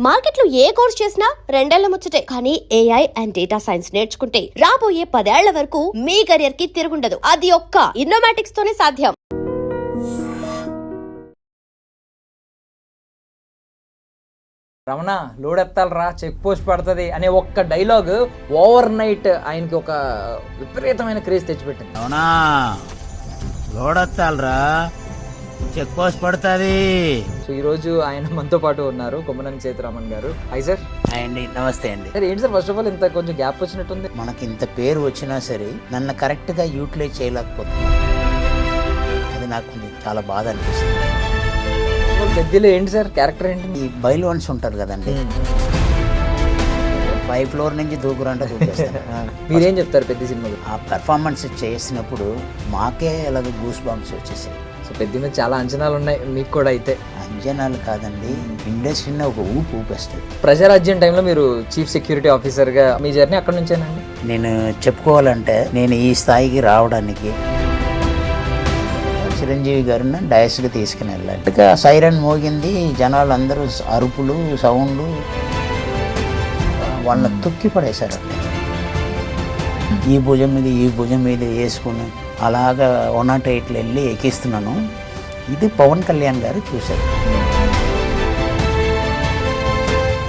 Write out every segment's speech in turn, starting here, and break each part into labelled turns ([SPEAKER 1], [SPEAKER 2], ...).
[SPEAKER 1] మార్కెట్లో ఏ కోర్స్ చేసినా రెండేళ్ల ముచ్చటే. కానీ ఏఐ అండ్ డేటా సైన్స్ నేర్చుకుంటే రాబోయే 10 ఏళ్ల వరకు మీ కెరియర్ కి తిరుగుండదు. అది ఒక్క ఇన్నోమాటిక్స్ తోనే సాధ్యం.
[SPEAKER 2] రమణ లోడెత్తాలరా చెక్ పోస్ట్ పడుతుంది అనే ఒక్క డైలాగ్ ఓవర్ నైట్ ఆయనకి ఒక విపరీతమైన క్రేజ్ తెచ్చిపెట్టింది.
[SPEAKER 3] అవునా, లోడెత్తాలరా చెక్ పోస్ట్ పడుతుంది.
[SPEAKER 2] సో ఈరోజు ఆయన మనతో పాటు ఉన్నారు కొమ్మనం సేతురామన్ గారు. Hi sir.
[SPEAKER 3] అండి, నమస్తే అండి.
[SPEAKER 2] సార్ ఏంటి సార్, ఫస్ట్ ఆఫ్ ఆల్ ఇంత కొంచెం గ్యాప్ వచ్చినట్టుంది.
[SPEAKER 3] మనకి ఇంత పేరు వచ్చినా సరే నన్ను కరెక్ట్గా యూటిలైజ్ చేయలేకపోతుంది. అది నాకు కొంచెం చాలా బాధ అనిపిస్తుంది.
[SPEAKER 2] పెద్దలో ఏంటి సార్ క్యారెక్టర్ ఏంటి?
[SPEAKER 3] ఈ బైలోన్స్ ఉంటారు కదండి, 5 ఫ్లోర్ నుంచి దూకురంటే దూకేస్తారు.
[SPEAKER 2] మీరేం చెప్తారు పెద్ద సినిమాలో?
[SPEAKER 3] ఆ పెర్ఫార్మెన్స్ చేసినప్పుడు మాకే అలాగే గూస్ బాంబ్స్ వచ్చేసాయి.
[SPEAKER 2] సో పెద్ద మీద చాలా అంచనాలు ఉన్నాయి మీకు కూడా. అయితే
[SPEAKER 3] అంజనాలు కాదండి, ఇండస్ట్రీని ఒక ఊపేస్తుంది.
[SPEAKER 2] ప్రజారాజ్యం టైంలో మీరు చీఫ్ సెక్యూరిటీ ఆఫీసర్గా మీ జర్నీ అక్కడ నుంచేనండి.
[SPEAKER 3] నేను చెప్పుకోవాలంటే నేను ఈ స్థాయికి రావడానికి చిరంజీవి గారిని డయస్కి తీసుకుని వెళ్ళాలి. ఇక సైరన్ మోగింది, జనాలు అందరూ అరుపులు సౌండ్లు వాళ్ళని తొక్కి పడేశారండి. ఈ భుజం మీద వేసుకుని అలాగా 108 వెళ్ళి ఎక్కిస్తున్నాను. ఇది పవన్ కళ్యాణ్ గారు చూశారు.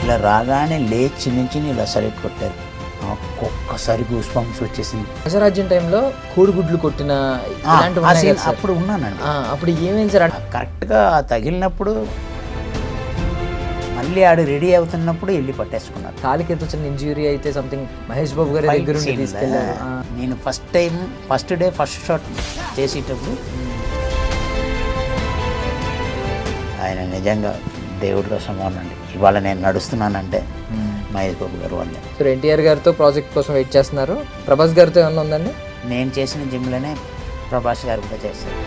[SPEAKER 3] ఇలా రాగానే లేచి నుంచి ఇలా సైలెంట్ కొట్టారు. ఒక్కొక్కసారి గూస్ బంప్స్ వచ్చేసింది.
[SPEAKER 2] ప్రజారాజ్యం టైంలో కోడిగుడ్లు కొట్టిన
[SPEAKER 3] అప్పుడు ఉన్నానండి.
[SPEAKER 2] అప్పుడు ఏమైంది సార్?
[SPEAKER 3] కరెక్ట్గా తగిలినప్పుడు మళ్ళీ ఆడు రెడీ అవుతున్నప్పుడు వెళ్ళి పట్టేసుకున్నారు.
[SPEAKER 2] కాలికి ఎంత చిన్న ఇంజురీ అయితే సంథింగ్ మహేష్ బాబు గారి దగ్గర తీసుకెళ్ళారు.
[SPEAKER 3] నేను ఫస్ట్ డే ఫస్ట్ షాట్ చేసేటప్పుడు ఆయన నిజంగా దేవుడితో సమానం అండి. ఇవాళ నేను నడుస్తున్నానంటే మహేష్ బాబు గారు వాళ్ళే.
[SPEAKER 2] సో ఎన్టీఆర్ గారితో ప్రాజెక్ట్ కోసం వెయిట్ చేస్తున్నారు. ప్రభాస్ గారితో ఏమన్నా ఉందండి?
[SPEAKER 3] నేను చేసిన జిమ్లోనే ప్రభాస్ గారు కూడా చేశారు.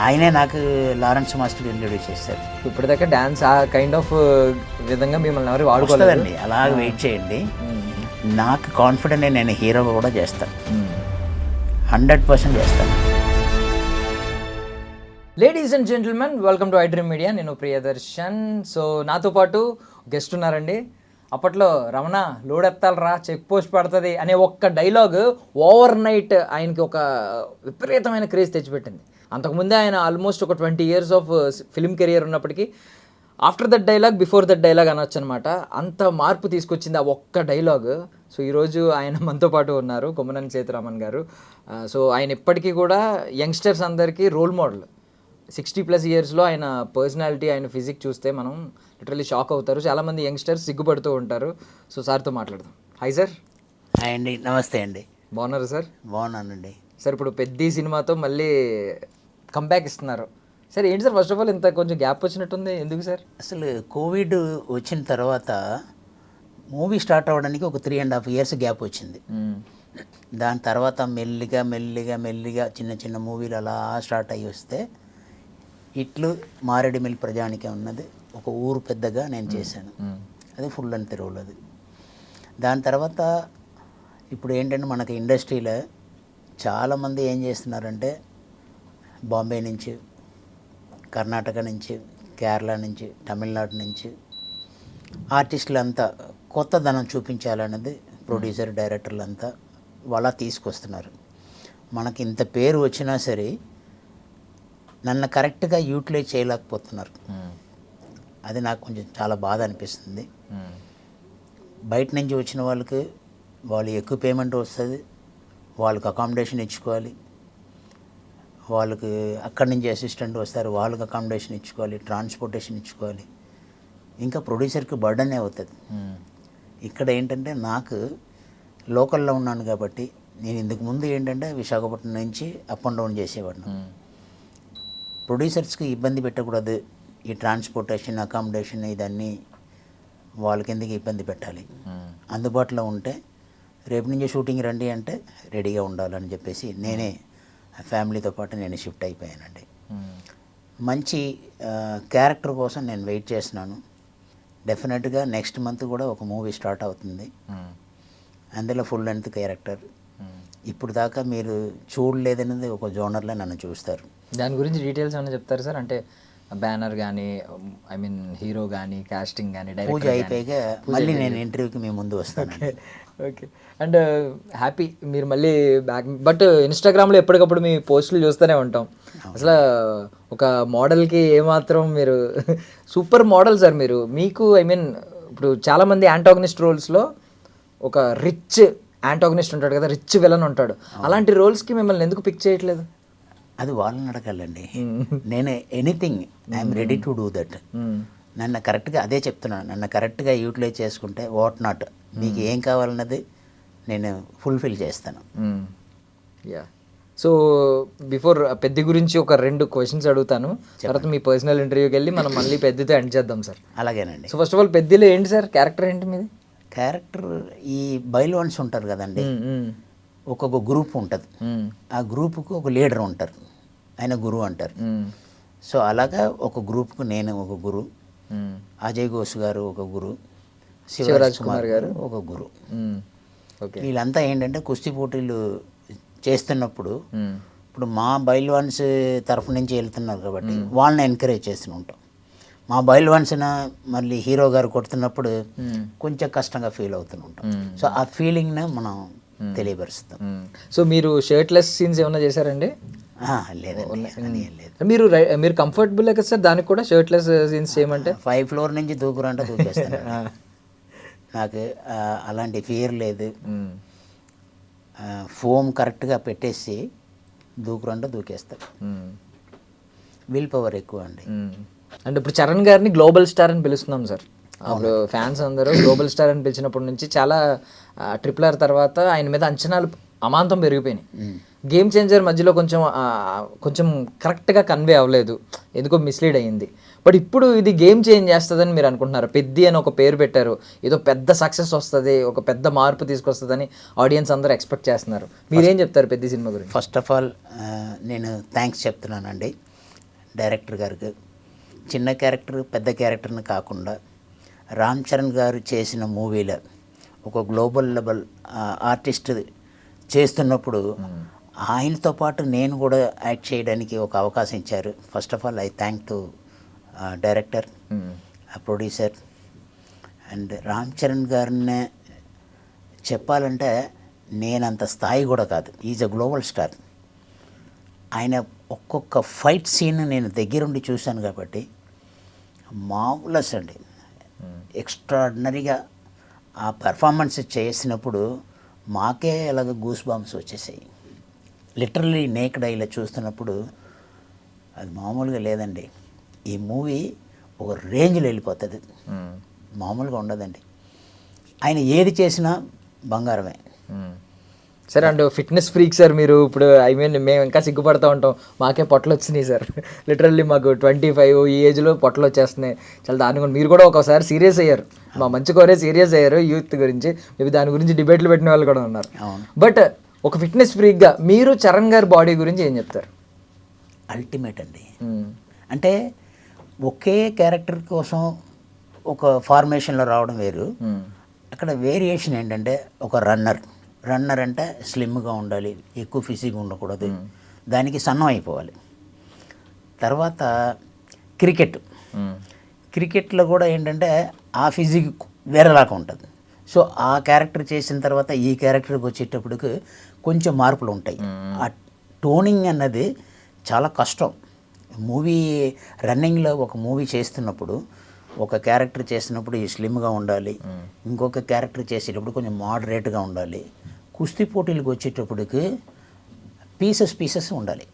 [SPEAKER 3] ఆయనే నాకు లారెన్స్ మాస్టర్ ఇంట్రొడ్యూస్ చేశారు.
[SPEAKER 2] ఇప్పటిదాకా డాన్స్ ఆ కైండ్ ఆఫ్ విధంగా మిమ్మల్ని ఎవరు వాడుకోలేదండి.
[SPEAKER 3] అలాగే వెయిట్ చేయండి. నాకు కాన్ఫిడెంట్, నేను హీరోగా కూడా చేస్తాను, 100% చేస్తాను.
[SPEAKER 2] Ladies and gentlemen, welcome to iDream media. నేను ప్రియదర్శన్. సో నాతో పాటు గెస్ట్ ఉన్నారండి. అప్పట్లో రమణ లోడెత్తాలరా చెక్ పోస్ట్ పడుతుంది అనే ఒక్క డైలాగ్ ఓవర్ నైట్ ఆయనకి ఒక విపరీతమైన క్రేజ్ తెచ్చిపెట్టింది. అంతకుముందే ఆయన ఆల్మోస్ట్ ఒక 20 years ఆఫ్ ఫిల్మ్ కెరియర్ ఉన్నప్పటికీ after that dialogue before that dialogue అనొచ్చు అనమాట. అంత మార్పు తీసుకొచ్చింది ఆ ఒక్క డైలాగ్. సో ఈరోజు ఆయన మనతో పాటు ఉన్నారు కొమ్మనం సేతురామన్ గారు. సో ఆయన ఇప్పటికీ కూడా యంగ్స్టర్స్ అందరికీ రోల్ మోడల్. 60+ yearsలో ఆయన పర్సనాలిటీ, ఆయన ఫిజిక్ చూస్తే మనం లిటరల్లీ షాక్ అవుతారు. చాలామంది యంగ్స్టర్స్ సిగ్గుపడుతూ ఉంటారు. సో సార్తో మాట్లాడదాం. Hi sir.
[SPEAKER 3] హాయ్ అండి, నమస్తే అండి.
[SPEAKER 2] బాగున్నారు సార్?
[SPEAKER 3] బాగున్నానండి
[SPEAKER 2] సార్. ఇప్పుడు పెద్ద సినిమాతో మళ్ళీ కంబ్యాక్ ఇస్తున్నారు సార్. ఏంటి సార్, ఫస్ట్ ఆఫ్ ఆల్ ఇంత కొంచెం గ్యాప్ వచ్చినట్టుంది, ఎందుకు సార్?
[SPEAKER 3] అసలు కోవిడ్ వచ్చిన తర్వాత మూవీ స్టార్ట్ అవ్వడానికి ఒక 3.5 years గ్యాప్ వచ్చింది. దాని తర్వాత మెల్లిగా చిన్న చిన్న మూవీలు అలా స్టార్ట్ అయ్యి వస్తే ఇట్లు మారేడుమిల్లి ప్రజానికే ఉన్నది ఒక ఊరు పెద్దగా నేను చేశాను. అది ఫుల్ అండ్ తెరవులు. అది దాని తర్వాత ఇప్పుడు ఏంటంటే మనకి ఇండస్ట్రీలో చాలామంది ఏం చేస్తున్నారంటే బాంబే నుంచి, కర్ణాటక నుంచి, కేరళ నుంచి, తమిళనాడు నుంచి ఆర్టిస్టులంతా కొత్త ధనం చూపించాలన్నది ప్రొడ్యూసర్ డైరెక్టర్లు అంతా వాళ్ళ తీసుకొస్తున్నారు. మనకి ఇంత పేరు వచ్చినా సరే నన్ను కరెక్ట్గా యూటిలైజ్ చేయలేకపోతున్నారు. అది నాకు కొంచెం చాలా బాధ అనిపిస్తుంది. బయట నుంచి వచ్చిన వాళ్ళకి వాళ్ళు ఎక్కువ పేమెంట్ వస్తుంది, వాళ్ళకి అకామిడేషన్ ఇచ్చుకోవాలి, వాళ్ళకి అక్కడి నుంచి అసిస్టెంట్ వస్తారు, వాళ్ళకి అకామిడేషన్ ఇచ్చుకోవాలి, ట్రాన్స్పోర్టేషన్ ఇచ్చుకోవాలి, ఇంకా ప్రొడ్యూసర్కి బర్డనే అవుతుంది. ఇక్కడ ఏంటంటే నాకు లోకల్లో ఉన్నాను కాబట్టి నేను ఇంతకు ముందు ఏంటంటే విశాఖపట్నం నుంచి అప్ అండ్ డౌన్ చేసేవాడిని. ప్రొడ్యూసర్స్కి ఇబ్బంది పెట్టకూడదు, ఈ ట్రాన్స్పోర్టేషన్ అకామిడేషన్ ఇదన్నీ వాళ్ళకి ఎందుకు ఇబ్బంది పెట్టాలి, అందుబాటులో ఉంటే రేపు నుంచి షూటింగ్ రండి అంటే రెడీగా ఉండాలని చెప్పేసి నేనే ఫ్యామిలీతో పాటు నేను షిఫ్ట్ అయిపోయానండి. మంచి క్యారెక్టర్ కోసం నేను వెయిట్ చేస్తున్నాను. డెఫినెట్గా నెక్స్ట్ మంత్ కూడా ఒక మూవీ స్టార్ట్ అవుతుంది. అందులో ఫుల్ లెంత్ క్యారెక్టర్. ఇప్పుడు దాకా మీరు చూడలేదనేది ఒక జోనర్లో నన్ను చూస్తారు.
[SPEAKER 2] దాని గురించి డీటెయిల్స్ ఏమైనా చెప్తారు సార్? అంటే బ్యానర్ కానీ, ఐ మీన్ హీరో కానీ, కాస్టింగ్ కానీ,
[SPEAKER 3] పూజ
[SPEAKER 2] డైరెక్టర్
[SPEAKER 3] అయిపోయాక మళ్ళీ నేను ఇంటర్వ్యూకి మీ ముందు వస్తాను.
[SPEAKER 2] ఓకే. అండ్ హ్యాపీ మీరు మళ్ళీ బ్యాక్. బట్ ఇన్స్టాగ్రామ్లో ఎప్పటికప్పుడు మీ పోస్టులు చూస్తూనే ఉంటాం. అసలు ఒక మోడల్కి ఏమాత్రం మీరు సూపర్ మోడల్ సార్ మీరు. మీకు ఐ మీన్ ఇప్పుడు చాలామంది యాంటాగనిస్ట్ రోల్స్లో ఒక రిచ్ యాంటాగనిస్ట్ ఉంటాడు కదా, రిచ్ విలన్ ఉంటాడు. అలాంటి రోల్స్కి మిమ్మల్ని ఎందుకు పిక్ చేయట్లేదు?
[SPEAKER 3] అది వాళ్ళని అడగాలండి. నేను anything I'm ready to do that. నన్ను కరెక్ట్గా అదే చెప్తున్నాను, నన్ను కరెక్ట్గా యూటిలైజ్ చేసుకుంటే వాట్ నాట్ మీకు ఏం కావాలన్నది నేను ఫుల్ఫిల్ చేస్తాను.
[SPEAKER 2] యా. సో బిఫోర్ పెద్ద గురించి ఒక 2 క్వశ్చన్స్ అడుగుతాను, తర్వాత మీ పర్సనల్ ఇంటర్వ్యూకి వెళ్ళి మనం మళ్ళీ పెద్దతో ఎండ్ చేద్దాం సార్.
[SPEAKER 3] అలాగేనండి.
[SPEAKER 2] సో ఫస్ట్ ఆఫ్ ఆల్ పెద్దలో ఏంటి సార్ క్యారెక్టర్ ఏంటి మీది?
[SPEAKER 3] క్యారెక్టర్ ఈ బైల్వాన్స్ ఉంటారు కదండి, ఒక్కొక్క గ్రూప్ ఉంటుంది. ఆ గ్రూప్కు ఒక లీడర్ ఉంటారు, ఆయన గురువు అంటారు. సో అలాగా ఒక గ్రూప్కు నేను ఒక గురు, అజయ్ ఘోష్ గారు ఒక గురు, శివరాజ్ కుమార్ గారు ఒక గురు.
[SPEAKER 2] ఓకే.
[SPEAKER 3] వీళ్ళంతా ఏంటంటే కుస్తీ పోటీలు చేస్తున్నప్పుడు ఇప్పుడు మా బైల్వాన్స్ తరఫు నుంచి వెళ్తున్నారు కాబట్టి వాళ్ళని ఎంకరేజ్ చేస్తూ ఉంటాం. మా బైల్వాన్స్న మళ్ళీ హీరో గారు కొడుతున్నప్పుడు కొంచెం కష్టంగా ఫీల్ అవుతూ ఉంటాం. సో ఆ ఫీలింగ్ని మనం తెలియపరుస్తాం.
[SPEAKER 2] సో మీరు షర్ట్లెస్ సీన్స్ ఏమైనా చేశారండి?
[SPEAKER 3] లేదండి, అది ఏం లేదు.
[SPEAKER 2] మీరు కంఫర్టబుల్ కదా సార్ దానికి కూడా షర్ట్లెస్ సీన్స్ చేయమంటే?
[SPEAKER 3] 5th floor నుంచి దూకురంటే దూకేస్తాను. నాకు అలాంటి ఫియర్ లేదు. ఫోమ్ కరెక్ట్గా పెట్టేసి దూకురంటే దూకేస్తాడు. విల్ పవర్ ఎక్కువ అండి.
[SPEAKER 2] అంటే ఇప్పుడు చరణ్ గారిని గ్లోబల్ స్టార్ అని పిలుస్తున్నాం సార్. అప్పుడు ఫ్యాన్స్ అందరూ గ్లోబల్ స్టార్ అని పిలిచినప్పటి నుంచి చాలా RRR తర్వాత ఆయన మీద అంచనాలు అమాంతం పెరిగిపోయినాయి. గేమ్ చేంజర్ మధ్యలో కొంచెం కరెక్ట్గా కన్వే అవ్వలేదు, ఎందుకో మిస్లీడ్ అయ్యింది. బట్ ఇప్పుడు ఇది గేమ్ చేంజ్ చేస్తుందని మీరు అనుకుంటున్నారు? పెద్ది అని ఒక పేరు పెట్టారు, ఏదో పెద్ద సక్సెస్ వస్తుంది, ఒక పెద్ద మార్పు తీసుకొస్తుందని ఆడియన్స్ అందరూ ఎక్స్పెక్ట్ చేస్తున్నారు. మీరేం చెప్తారు పెద్ద సినిమా గురించి?
[SPEAKER 3] ఫస్ట్ ఆఫ్ ఆల్ నేను థ్యాంక్స్ చెప్తున్నానండి డైరెక్టర్ గారికి. చిన్న క్యారెక్టర్ పెద్ద క్యారెక్టర్ని కాకుండా రామ్ చరణ్ గారు చేసిన మూవీలో ఒక గ్లోబల్ లెవెల్ ఆర్టిస్ట్ చేస్తున్నప్పుడు ఆయనతో పాటు నేను కూడా యాక్ట్ చేయడానికి ఒక అవకాశం ఇచ్చారు. First of all I thank to director, producer and Ram Charan గారిని చెప్పాలంటే నేనంత స్థాయి కూడా కాదు. Is a global star. ఆయన ఒక్కొక్క ఫైట్ సీన్ నేను దగ్గరుండి చూశాను కాబట్టి మామూలస్ అండి, ఎక్స్ట్రాడినరీగా ఆ పెర్ఫార్మెన్స్ చేసినప్పుడు మాకే అలాగ గూస్ బాంబ్స్ వచ్చేసాయి. లిటరల్లీ నేక్డ్ ఐలో చూస్తున్నప్పుడు అది మామూలుగా లేదండి. ఈ మూవీ ఒక రేంజ్లో వెళ్ళిపోతుంది, మామూలుగా ఉండదండి. ఆయన ఏది చేసినా బంగారమే.
[SPEAKER 2] Sir and fitness freak sir మీరు. ఇప్పుడు ఐ మీన్ మేము ఇంకా సిగ్గుపడుతూ ఉంటాం, మాకే పొట్టలు వచ్చినాయి సార్. లిటరల్లీ మాకు 25 ఈ ఏజ్లో పొట్టలు వచ్చేస్తున్నాయి. చాలా దాని గురించి మీరు కూడా ఒకసారి సీరియస్ అయ్యారు, మా మంచి కోరే సీరియస్ అయ్యారు యూత్ గురించి. మేబీ దాని గురించి డిబేట్లు పెట్టిన వాళ్ళు కూడా ఉన్నారు. బట్ ఒక ఫిట్నెస్ ఫ్రీక్గా మీరు చరణ్ గారి బాడీ గురించి ఏం చెప్తారు?
[SPEAKER 3] అల్టిమేట్ అండి. అంటే ఒకే క్యారెక్టర్ కోసం ఒక ఫార్మేషన్లో రావడం వేరు. అక్కడ వేరియేషన్ ఏంటంటే ఒక రన్నర్ అంటే స్లిమ్గా ఉండాలి, ఎక్కువ ఫిజిక్గా ఉండకూడదు, దానికి సన్నం అయిపోవాలి. తర్వాత క్రికెట్లో కూడా ఏంటంటే ఆ ఫిజిక్ వేరేలాగా ఉంటుంది. సో ఆ క్యారెక్టర్ చేసిన తర్వాత ఈ క్యారెక్టర్కి వచ్చేటప్పటికి కొంచెం మార్పులు ఉంటాయి. ఆ టోనింగ్ అన్నది చాలా కష్టం. మూవీ రన్నింగ్లో ఒక మూవీ చేస్తున్నప్పుడు ఒక క్యారెక్టర్ చేసినప్పుడు ఈ స్లిమ్గా ఉండాలి, ఇంకొక క్యారెక్టర్ చేసేటప్పుడు కొంచెం మోడరేట్గా ఉండాలి. కుస్తీ పోటీలకు వచ్చేటప్పటికి పీసెస్ ఉండాలి.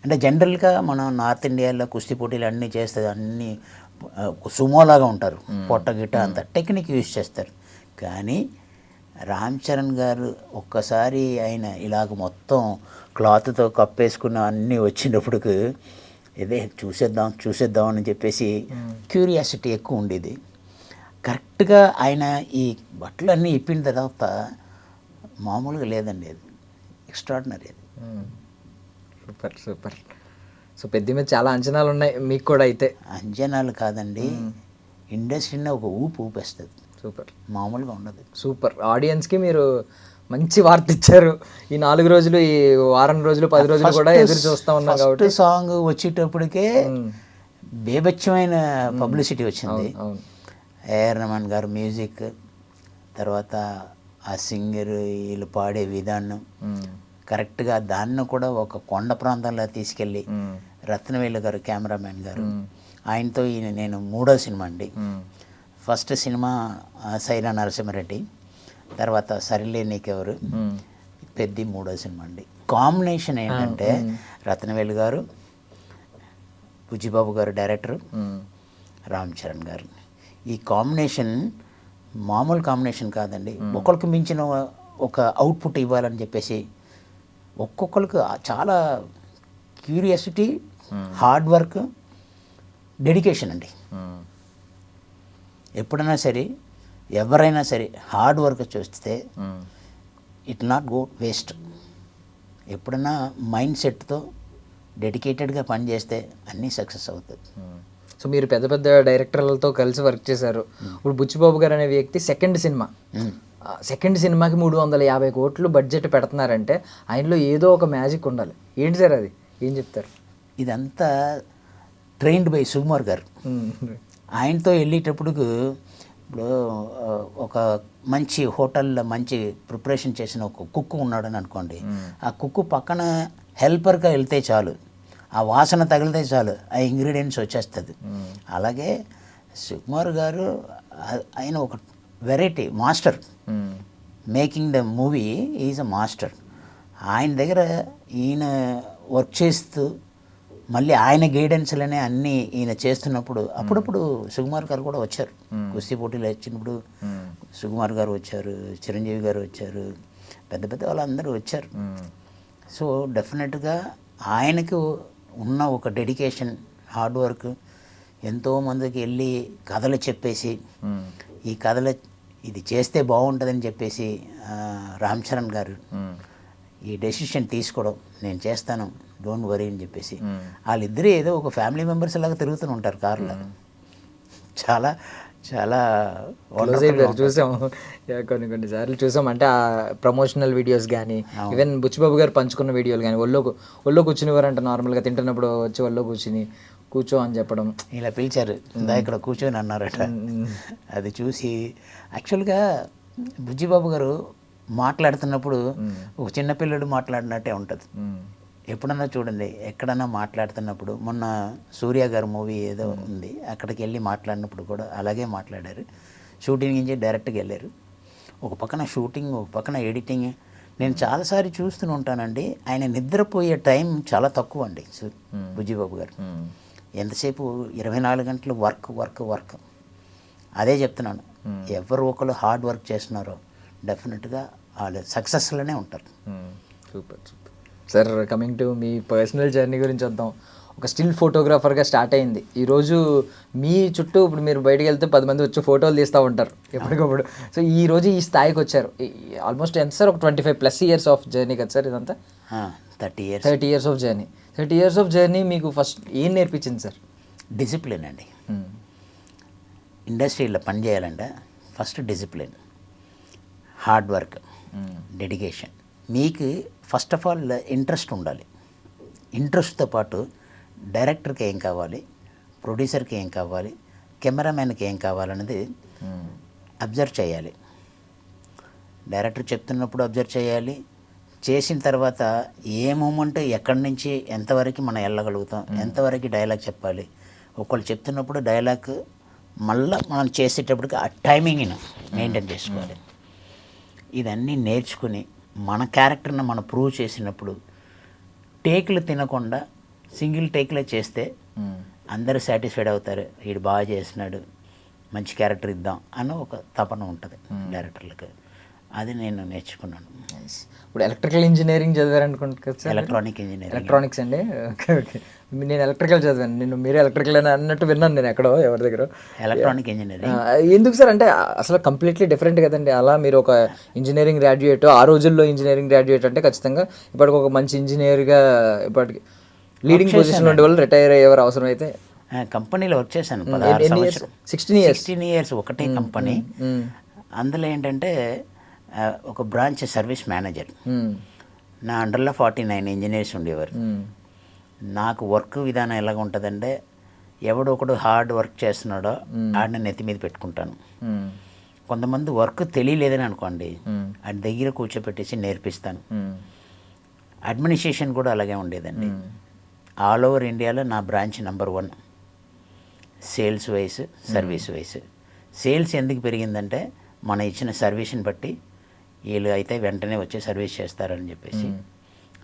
[SPEAKER 3] అంటే జనరల్గా మనం నార్త్ ఇండియాలో కుస్తీ పోటీలు అన్నీ చేస్తే అన్నీ సుమోలాగా ఉంటారు, పొట్ట గిట్ట అంత టెక్నిక్ యూజ్ చేస్తారు. కానీ రామ్ చరణ్ గారు ఒక్కసారి ఆయన ఇలాగ మొత్తం క్లాత్తో కప్పేసుకున్న అన్నీ వచ్చినప్పటికి ఇదే చూసేద్దాం అని చెప్పేసి క్యూరియాసిటీ ఎక్కువ ఉండేది. కరెక్ట్గా ఆయన ఈ బట్టలన్నీ ఇప్పిన తర్వాత మామూలుగా లేదండి, అది ఎక్స్ట్రాడినరీ.
[SPEAKER 2] సూపర్. సో పెద్ద మీద చాలా అంచనాలు ఉన్నాయి మీకు కూడా. అయితే
[SPEAKER 3] అంచనాలు కాదండి, ఇండస్ట్రీని ఒక ఊపేస్తుంది.
[SPEAKER 2] సూపర్,
[SPEAKER 3] మామూలుగా ఉండదు.
[SPEAKER 2] సూపర్. ఆడియన్స్కి మీరు మంచి వార్త ఇచ్చారు. ఈ 4 రోజులు, ఈ వారం రోజులు, 10 రోజులు కూడా ఎదురు చూస్తూ ఉన్నాం కాబట్టి
[SPEAKER 3] ఫస్ట్ సాంగ్ వచ్చేటప్పటికే బేభత్సమైన పబ్లిసిటీ వచ్చింది.
[SPEAKER 2] అవును.
[SPEAKER 3] ఏఆర్ రెహమాన్ గారు మ్యూజిక్, తర్వాత ఆ సింగర్, వీళ్ళు పాడే విధానం కరెక్ట్గా దాన్ని కూడా ఒక కొండ ప్రాంతంలో తీసుకెళ్ళి రత్నవేలు గారు కెమెరామెన్ గారు, ఆయనతో ఈయన నేను 3వ సినిమా అండి. ఫస్ట్ సినిమా సైరా నరసింహారెడ్డి, తర్వాత సరిలే నీకెవరు, పెద్ది 3వ సినిమా అండి. కాంబినేషన్ ఏంటంటే రత్నవేలు గారు, బుజ్జిబాబు గారు డైరెక్టర్, రామ్ చరణ్ గారు. ఈ కాంబినేషన్ మామూలు కాంబినేషన్ కాదండి. ఒకరికి మించిన ఒక అవుట్పుట్ ఇవ్వాలని చెప్పేసి ఒక్కొక్కరికి చాలా క్యూరియాసిటీ, హార్డ్ వర్క్, డెడికేషన్ అండి. ఎప్పుడైనా సరే ఎవరైనా సరే హార్డ్ వర్క్ చూస్తే ఇట్ నాట్ గో వేస్ట్. ఎప్పుడైనా మైండ్ సెట్తో డెడికేటెడ్గా పనిచేస్తే అన్నీ సక్సెస్ అవుతుంది.
[SPEAKER 2] సో మీరు పెద్ద పెద్ద డైరెక్టర్లతో కలిసి వర్క్ చేశారు. ఇప్పుడు బుచ్చిబాబు గారు అనే వ్యక్తి సెకండ్ సినిమాకి 350 కోట్లు బడ్జెట్ పెడుతున్నారంటే ఆయనలో ఏదో ఒక మ్యాజిక్ ఉండాలి. ఏంటి సార్ అది, ఏం చెప్తారు?
[SPEAKER 3] ఇదంతా ట్రైన్డ్ బై సుకుమార్ గారు. ఆయనతో వెళ్ళేటప్పుడు ఇప్పుడు ఒక మంచి హోటల్లో మంచి ప్రిపరేషన్ చేసిన ఒక కుక్ ఉన్నాడని అనుకోండి, ఆ కుక్ పక్కన హెల్పర్గా వెళ్తే చాలు, ఆ వాసన తగిలితే చాలు, ఆ ఇంగ్రీడియంట్స్ వచ్చేస్తుంది. అలాగే సుకుమార్ గారు ఆయన ఒక variety master, making the movie is a master. ఆయన దగ్గర ఈయన వర్క్ చేస్తూ మళ్ళీ ఆయన గైడెన్స్లోనే అన్నీ ఈయన చేస్తున్నప్పుడు అప్పుడప్పుడు సుకుమార్ గారు కూడా వచ్చారు. కుస్తీ పోటీలు వచ్చినప్పుడు సుకుమార్ గారు వచ్చారు, చిరంజీవి గారు వచ్చారు, పెద్ద పెద్ద వాళ్ళందరూ వచ్చారు. సో డెఫినెట్గా ఆయనకు ఉన్న ఒక డెడికేషన్, హార్డ్ వర్క్, ఎంతోమందికి వెళ్ళి కథలు చెప్పేసి ఈ కథలు ఇది చేస్తే బాగుంటుందని చెప్పేసి రామ్ చరణ్ గారు ఈ డెసిషన్ తీసుకోవడం, నేను చేస్తాను డోంట్ వరీ అని చెప్పేసి వాళ్ళిద్దరూ ఏదో ఒక ఫ్యామిలీ మెంబర్స్ లాగా తిరుగుతూ ఉంటారు కార్లో. చాలా చాలా
[SPEAKER 2] చూసాం, కొన్ని సార్లు చూసాం. అంటే ఆ ప్రమోషనల్ వీడియోస్ కానీ, ఈవెన్ బుచ్చిబాబు గారు పంచుకున్న వీడియోలు కానీ, ఒళ్ళో కూర్చునేవారంట. నార్మల్గా తింటున్నప్పుడు వచ్చి ఒళ్ళో కూర్చో అని చెప్పడం,
[SPEAKER 3] ఇలా పిలిచారు, ఇక్కడ కూర్చొని అన్నారట. అది చూసి యాక్చువల్గా బుజ్జిబాబు గారు మాట్లాడుతున్నప్పుడు ఒక చిన్నపిల్లడు మాట్లాడినట్టే ఉంటుంది. ఎప్పుడన్నా చూడండి, ఎక్కడన్నా మాట్లాడుతున్నప్పుడు, మొన్న సూర్య గారు మూవీ ఏదో ఉంది, అక్కడికి వెళ్ళి మాట్లాడినప్పుడు కూడా అలాగే మాట్లాడారు. షూటింగ్ నుంచి డైరెక్ట్గా వెళ్ళారు. ఒక పక్కన షూటింగ్, ఒక పక్కన ఎడిటింగ్. నేను చాలాసార్లు చూస్తూనే ఉంటానండి, ఆయన నిద్రపోయే టైం చాలా తక్కువ అండి బుజ్జిబాబు గారు. ఎంతసేపు 24 గంటలు వర్క్. అదే చెప్తున్నాను, ఎవరు ఒకరు హార్డ్ వర్క్ చేస్తున్నారో డెఫినెట్గా వాళ్ళు సక్సెస్లోనే ఉంటారు.
[SPEAKER 2] Super sir. Coming to me personal journey గురించి వద్దాం. ఒక స్టిల్ ఫోటోగ్రాఫర్గా స్టార్ట్ అయింది. ఈరోజు మీ చుట్టూ ఇప్పుడు మీరు బయటకు వెళ్తే 10 మంది వచ్చి ఫోటోలు తీస్తూ ఉంటారు ఎప్పటికప్పుడు. సో ఈరోజు ఈ స్థాయికి వచ్చారు. ఆల్మోస్ట్ ఎంత సార్, ఒక 25+ ఇయర్స్ ఆఫ్ జర్నీ కదా సార్ ఇదంతా? 30 years of journey. 30 years of journey మీకు ఫస్ట్ ఏం నేర్పించింది సార్?
[SPEAKER 3] డిసిప్లిన్ అండి. ఇండస్ట్రీలో పని చేయాలంటే first discipline, hard work, dedication. మీకు ఫస్ట్ ఆఫ్ ఆల్ ఇంట్రెస్ట్ ఉండాలి. ఇంట్రెస్ట్తో పాటు డైరెక్టర్కి ఏం కావాలి, ప్రొడ్యూసర్కి ఏం కావాలి, కెమెరామ్యాన్కి ఏం కావాలన్నది అబ్జర్వ్ చేయాలి. డైరెక్టర్ చెప్తున్నప్పుడు అబ్జర్వ్ చేయాలి. చేసిన తర్వాత ఏ మూమెంట్ ఎక్కడి నుంచి ఎంతవరకు మనం వెళ్ళగలుగుతాం, ఎంతవరకు డైలాగ్ చెప్పాలి, ఒకళ్ళు చెప్తున్నప్పుడు డైలాగ్ మళ్ళీ మనం చేసేటప్పటికి ఆ టైమింగ్ని మెయింటైన్ చేసుకోవాలి. ఇదన్నీ నేర్చుకుని మన క్యారెక్టర్ని మనం ప్రూవ్ చేసినప్పుడు టేకులు తినకుండా సింగిల్ టేక్లో చేస్తే అందరూ సాటిస్ఫైడ్ అవుతారు. వీడు బాగా చేస్తున్నాడు, మంచి క్యారెక్టర్ ఇద్దాం అన్న ఒక తపన ఉంటుంది డైరెక్టర్లకు. అది నేను నేర్చుకున్నాను.
[SPEAKER 2] ఇప్పుడు ఎలక్ట్రికల్ ఇంజనీరింగ్ చదివారనుకుంటా కదా సార్? ఎలక్ట్రానిక్స్ అండి. ఓకే. నేను ఎలక్ట్రికల్ చదివాను. మీరు ఎలక్ట్రికల్ అని అన్నట్టు విన్నాను నేను ఎక్కడో ఎవరి దగ్గర.
[SPEAKER 3] ఎలక్ట్రానిక్ ఇంజనీరింగ్
[SPEAKER 2] ఎందుకు సార్? అంటే అసలు కంప్లీట్లీ డిఫరెంట్ కదండి. అలా మీరు ఒక ఇంజనీరింగ్ గ్రాడ్యుయేట్, ఆ రోజుల్లో ఇంజనీరింగ్ గ్రాడ్యుయేట్ అంటే ఖచ్చితంగా ఇప్పటికి ఒక మంచి ఇంజనీర్గా ఇప్పటికి లీడింగ్ పొజిషన్లో ఉండే వాళ్ళు రిటైర్ అయ్యేవారు అవసరం అయితే.
[SPEAKER 3] కంపెనీలో వర్క్ చేశాను
[SPEAKER 2] 16 ఇయర్స్.
[SPEAKER 3] 16 ఇయర్స్ ఒకటే కంపెనీ. అందులో ఏంటంటే ఒక బ్రాంచ్ సర్వీస్ మేనేజర్. నా అండర్లో 49 ఇంజనీర్స్ ఉండేవారు. నాకు వర్క్ విధానం ఎలాగ ఉంటుందంటే ఎవడో ఒకడు హార్డ్ వర్క్ చేస్తున్నాడో ఆడిని నెత్తి మీద పెట్టుకుంటాను. కొంతమంది వర్క్ తెలియలేదని అనుకోండి, ఆడి దగ్గర కూర్చోపెట్టేసి నేర్పిస్తాను. అడ్మినిస్ట్రేషన్ కూడా అలాగే ఉండేదండి. ఆల్ ఓవర్ ఇండియాలో నా branch number 1 sales wise, service wise. Sales ఎందుకు పెరిగిందంటే మనం ఇచ్చిన సర్వీస్ని బట్టి వీళ్ళు అయితే వెంటనే వచ్చి సర్వీస్ చేస్తారని చెప్పేసి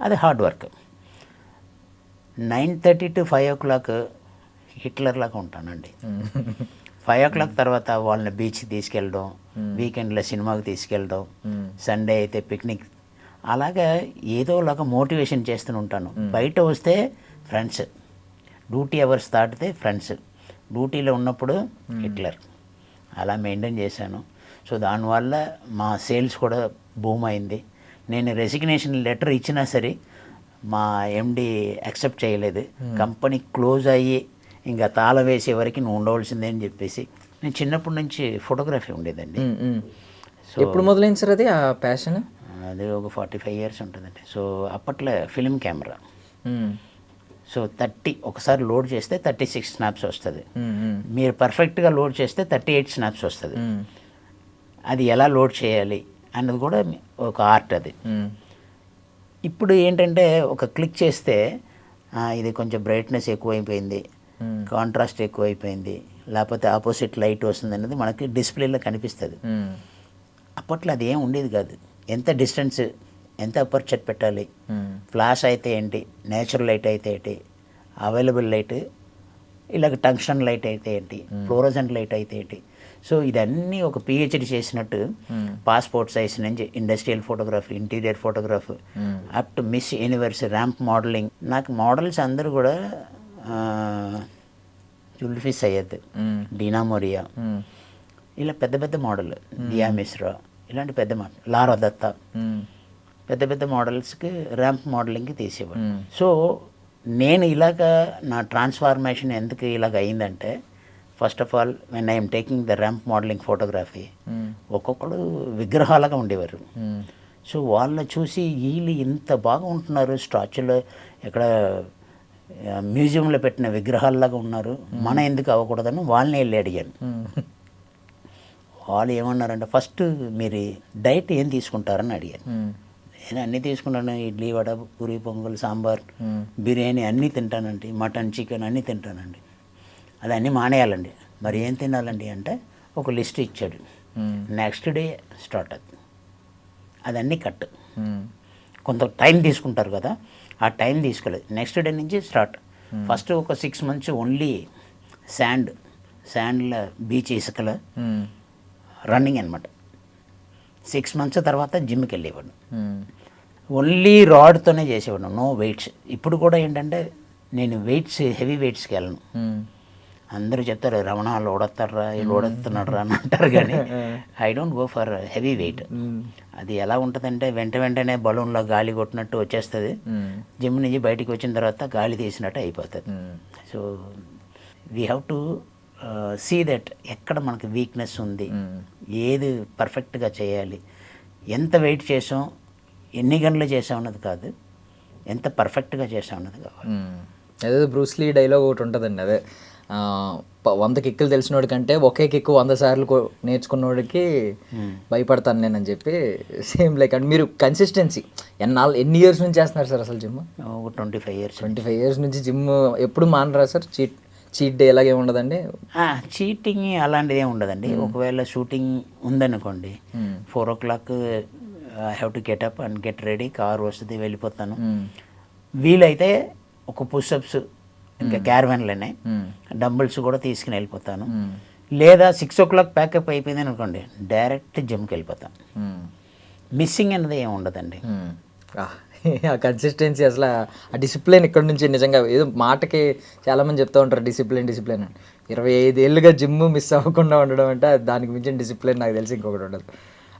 [SPEAKER 3] అది hard work. 9:30 to 5 o'clock Hitler లాగా ఉంటానండి. 5 o'clock తర్వాత వాళ్ళని బీచ్కి తీసుకెళ్ళడం, వీకెండ్లో సినిమాకి తీసుకెళ్ళడం, సండే అయితే పిక్నిక్, అలాగా ఏదోలాగా మోటివేషన్ చేస్తూనే ఉంటాను. బయట వస్తే ఫ్రెండ్స్, డ్యూటీ అవర్స్ దాటితే ఫ్రెండ్స్, డ్యూటీలో ఉన్నప్పుడు హిట్లర్, అలా మెయింటైన్ చేశాను. సో దానివల్ల మా సేల్స్ కూడా బూమ్ అయింది. నేను రెసిగ్నేషన్ లెటర్ ఇచ్చినా సరే మా ఎండి యాక్సెప్ట్ చేయలేదు. కంపెనీ క్లోజ్ అయ్యి ఇంకా తాళం వేసే వరకు నువ్వు ఉండవలసిందే అని చెప్పేసి. నేను చిన్నప్పటి నుంచి ఫోటోగ్రఫీ ఉండేదండి.
[SPEAKER 2] సో ఎప్పుడు మొదలైంది సార్ అది ఆ ప్యాషన్?
[SPEAKER 3] అది ఒక 45 years ఉంటుందండి. సో అప్పట్లో ఫిలిం కెమెరా, సో 30 ఒకసారి లోడ్ చేస్తే 36 snaps వస్తుంది. మీరు పర్ఫెక్ట్గా లోడ్ చేస్తే 38 snaps వస్తుంది. అది ఎలా లోడ్ చేయాలి అన్నది కూడా ఒక ఆర్ట్ అది. ఇప్పుడు ఏంటంటే ఒక క్లిక్ చేస్తే ఇది కొంచెం బ్రైట్నెస్ ఎక్కువైపోయింది, కాంట్రాస్ట్ ఎక్కువైపోయింది, లేకపోతే ఆపోజిట్ లైట్ వస్తుంది అనేది మనకి డిస్ప్లేలో కనిపిస్తుంది. అప్పట్లో అది ఏం ఉండేది కాదు. ఎంత డిస్టెన్స్, ఎంత అపర్చర్ పెట్టాలి, ఫ్లాష్ అయితే ఏంటి, నేచురల్ లైట్ అయితే ఏంటి, అవైలబుల్ లైట్, ఇలాగ టంక్షన్ లైట్ అయితే ఏంటి, ఫ్లోరోజెంట్ లైట్ అయితే ఏంటి. సో ఇదన్నీ ఒక పిహెచ్డి చేసినట్టు పాస్పోర్ట్ సైజ్ నుంచి industrial photography, interior photography, up to miss universe, ramp modelling. నాకు మోడల్స్ అందరూ కూడా జుల్ఫీ సయ్యద్, డీనా మొరియా, ఇలా పెద్ద పెద్ద మోడల్, దియా మిశ్రా, ఇలాంటి పెద్ద మోడల్, లారా దత్తా, పెద్ద పెద్ద మోడల్స్కి ర్యాంప్ మోడలింగ్కి తీసేవాడు. సో నేను ఇలాగ నా ట్రాన్స్ఫార్మేషన్ ఎందుకు ఇలాగ అయిందంటే, first of all when I'm taking the ramp modelling photography, ఒక్కొక్కడు విగ్రహాలుగా ఉండేవారు. సో వాళ్ళని చూసి వీళ్ళు ఇంత బాగా ఉంటున్నారు, స్టాచ్యూలో ఎక్కడ మ్యూజియంలో పెట్టిన విగ్రహాల్లాగా ఉన్నారు, మన ఎందుకు అవ్వకూడదని వాళ్ళని వెళ్ళి అడిగాను. వాళ్ళు ఏమన్నారంటే, ఫస్ట్ మీరు డైట్ ఏం తీసుకుంటారని అడిగాను. నేను అన్నీ తీసుకుంటాను, ఇడ్లీ, వడ, పూరి, పొంగల్, సాంబార్, బిర్యానీ అన్నీ తింటానండి, మటన్, చికెన్ అన్నీ తింటానండి. అది అన్నీ మానేయాలండి. మరి ఏం తినాలండి అంటే ఒక లిస్ట్ ఇచ్చాడు. నెక్స్ట్ డే స్టార్ట్ అవుతుంది, అదన్నీ కట్. కొంత టైం తీసుకుంటారు కదా, ఆ టైం తీసుకోలేదు. నెక్స్ట్ డే నుంచి స్టార్ట్. ఫస్ట్ ఒక 6 months ఓన్లీ శాండ్లో బీచ్ ఇసుకలో రన్నింగ్ అనమాట. 6 months తర్వాత జిమ్కి వెళ్ళేవాడు. ఓన్లీ రాడ్తోనే చేసేవాడు, నో వెయిట్స్. ఇప్పుడు కూడా ఏంటంటే నేను హెవీ వెయిట్స్కి వెళ్ళను. అందరూ చెప్తారు, రమణ లోడెత్తారా, లోడెత్తున్నాడు రా అని అంటారు, కానీ I don't go for heavy weight. అది ఎలా ఉంటుందంటే వెంటనే బలూన్లో గాలి కొట్టినట్టు వచ్చేస్తుంది, జిమ్ నుంచి బయటికి వచ్చిన తర్వాత గాలి తీసినట్టు అయిపోతుంది. So we have to see that ఎక్కడ మనకి వీక్నెస్ ఉంది, ఏది పర్ఫెక్ట్గా చేయాలి, ఎంత వెయిట్ చేసాం, ఎన్ని గంటలు చేసాం అన్నది కాదు, ఎంత పర్ఫెక్ట్గా చేసాం అన్నది కావాలి.
[SPEAKER 2] అదే బ్రూస్లీ డైలాగ్ ఒకటి ఉంటుందండి, అదే 100 కిక్కులు తెలిసినోడి కంటే ఒకే కిక్కు 100 సార్లు నేర్చుకున్నోడికి భయపడతాను నేను అని చెప్పి. సేమ్ లైక్ అంటే మీరు కన్సిస్టెన్సీ ఎన్ని ఇయర్స్ నుంచి చేస్తున్నారు సార్ అసలు జిమ్? 25 years నుంచి జిమ్ ఎప్పుడు మానరా సార్? చీట్ డే ఎలాగే ఉండదండి?
[SPEAKER 3] చీటింగ్ అలాంటిది ఏమి ఉండదండి. ఒకవేళ షూటింగ్ ఉందనుకోండి, 4 o'clock I have to get up and get ready, car వస్తుంది, వెళ్ళిపోతాను. వీలైతే ఒక పుషప్స్ ఇంకా క్యారవాన్లోనే డంబుల్స్ కూడా తీసుకుని వెళ్ళిపోతాను. లేదా 6 o'clock ప్యాకప్ అయిపోయింది అనుకోండి, డైరెక్ట్ జిమ్కి వెళ్ళిపోతాను. మిస్సింగ్ అనేది ఏమి ఉండదండి.
[SPEAKER 2] ఆ కన్సిస్టెన్సీ, అసలు ఆ డిసిప్లిన్ ఇక్కడ నుంచి నిజంగా ఏదో మాటకి చాలామంది చెప్తూ ఉంటారు డిసిప్లిన్ అని. 25 ఏళ్ళుగా జిమ్ మిస్ అవ్వకుండా ఉండడం అంటే దానికి మించిన డిసిప్లిన్ నాకు తెలిసి ఇంకొకటి ఉండదు.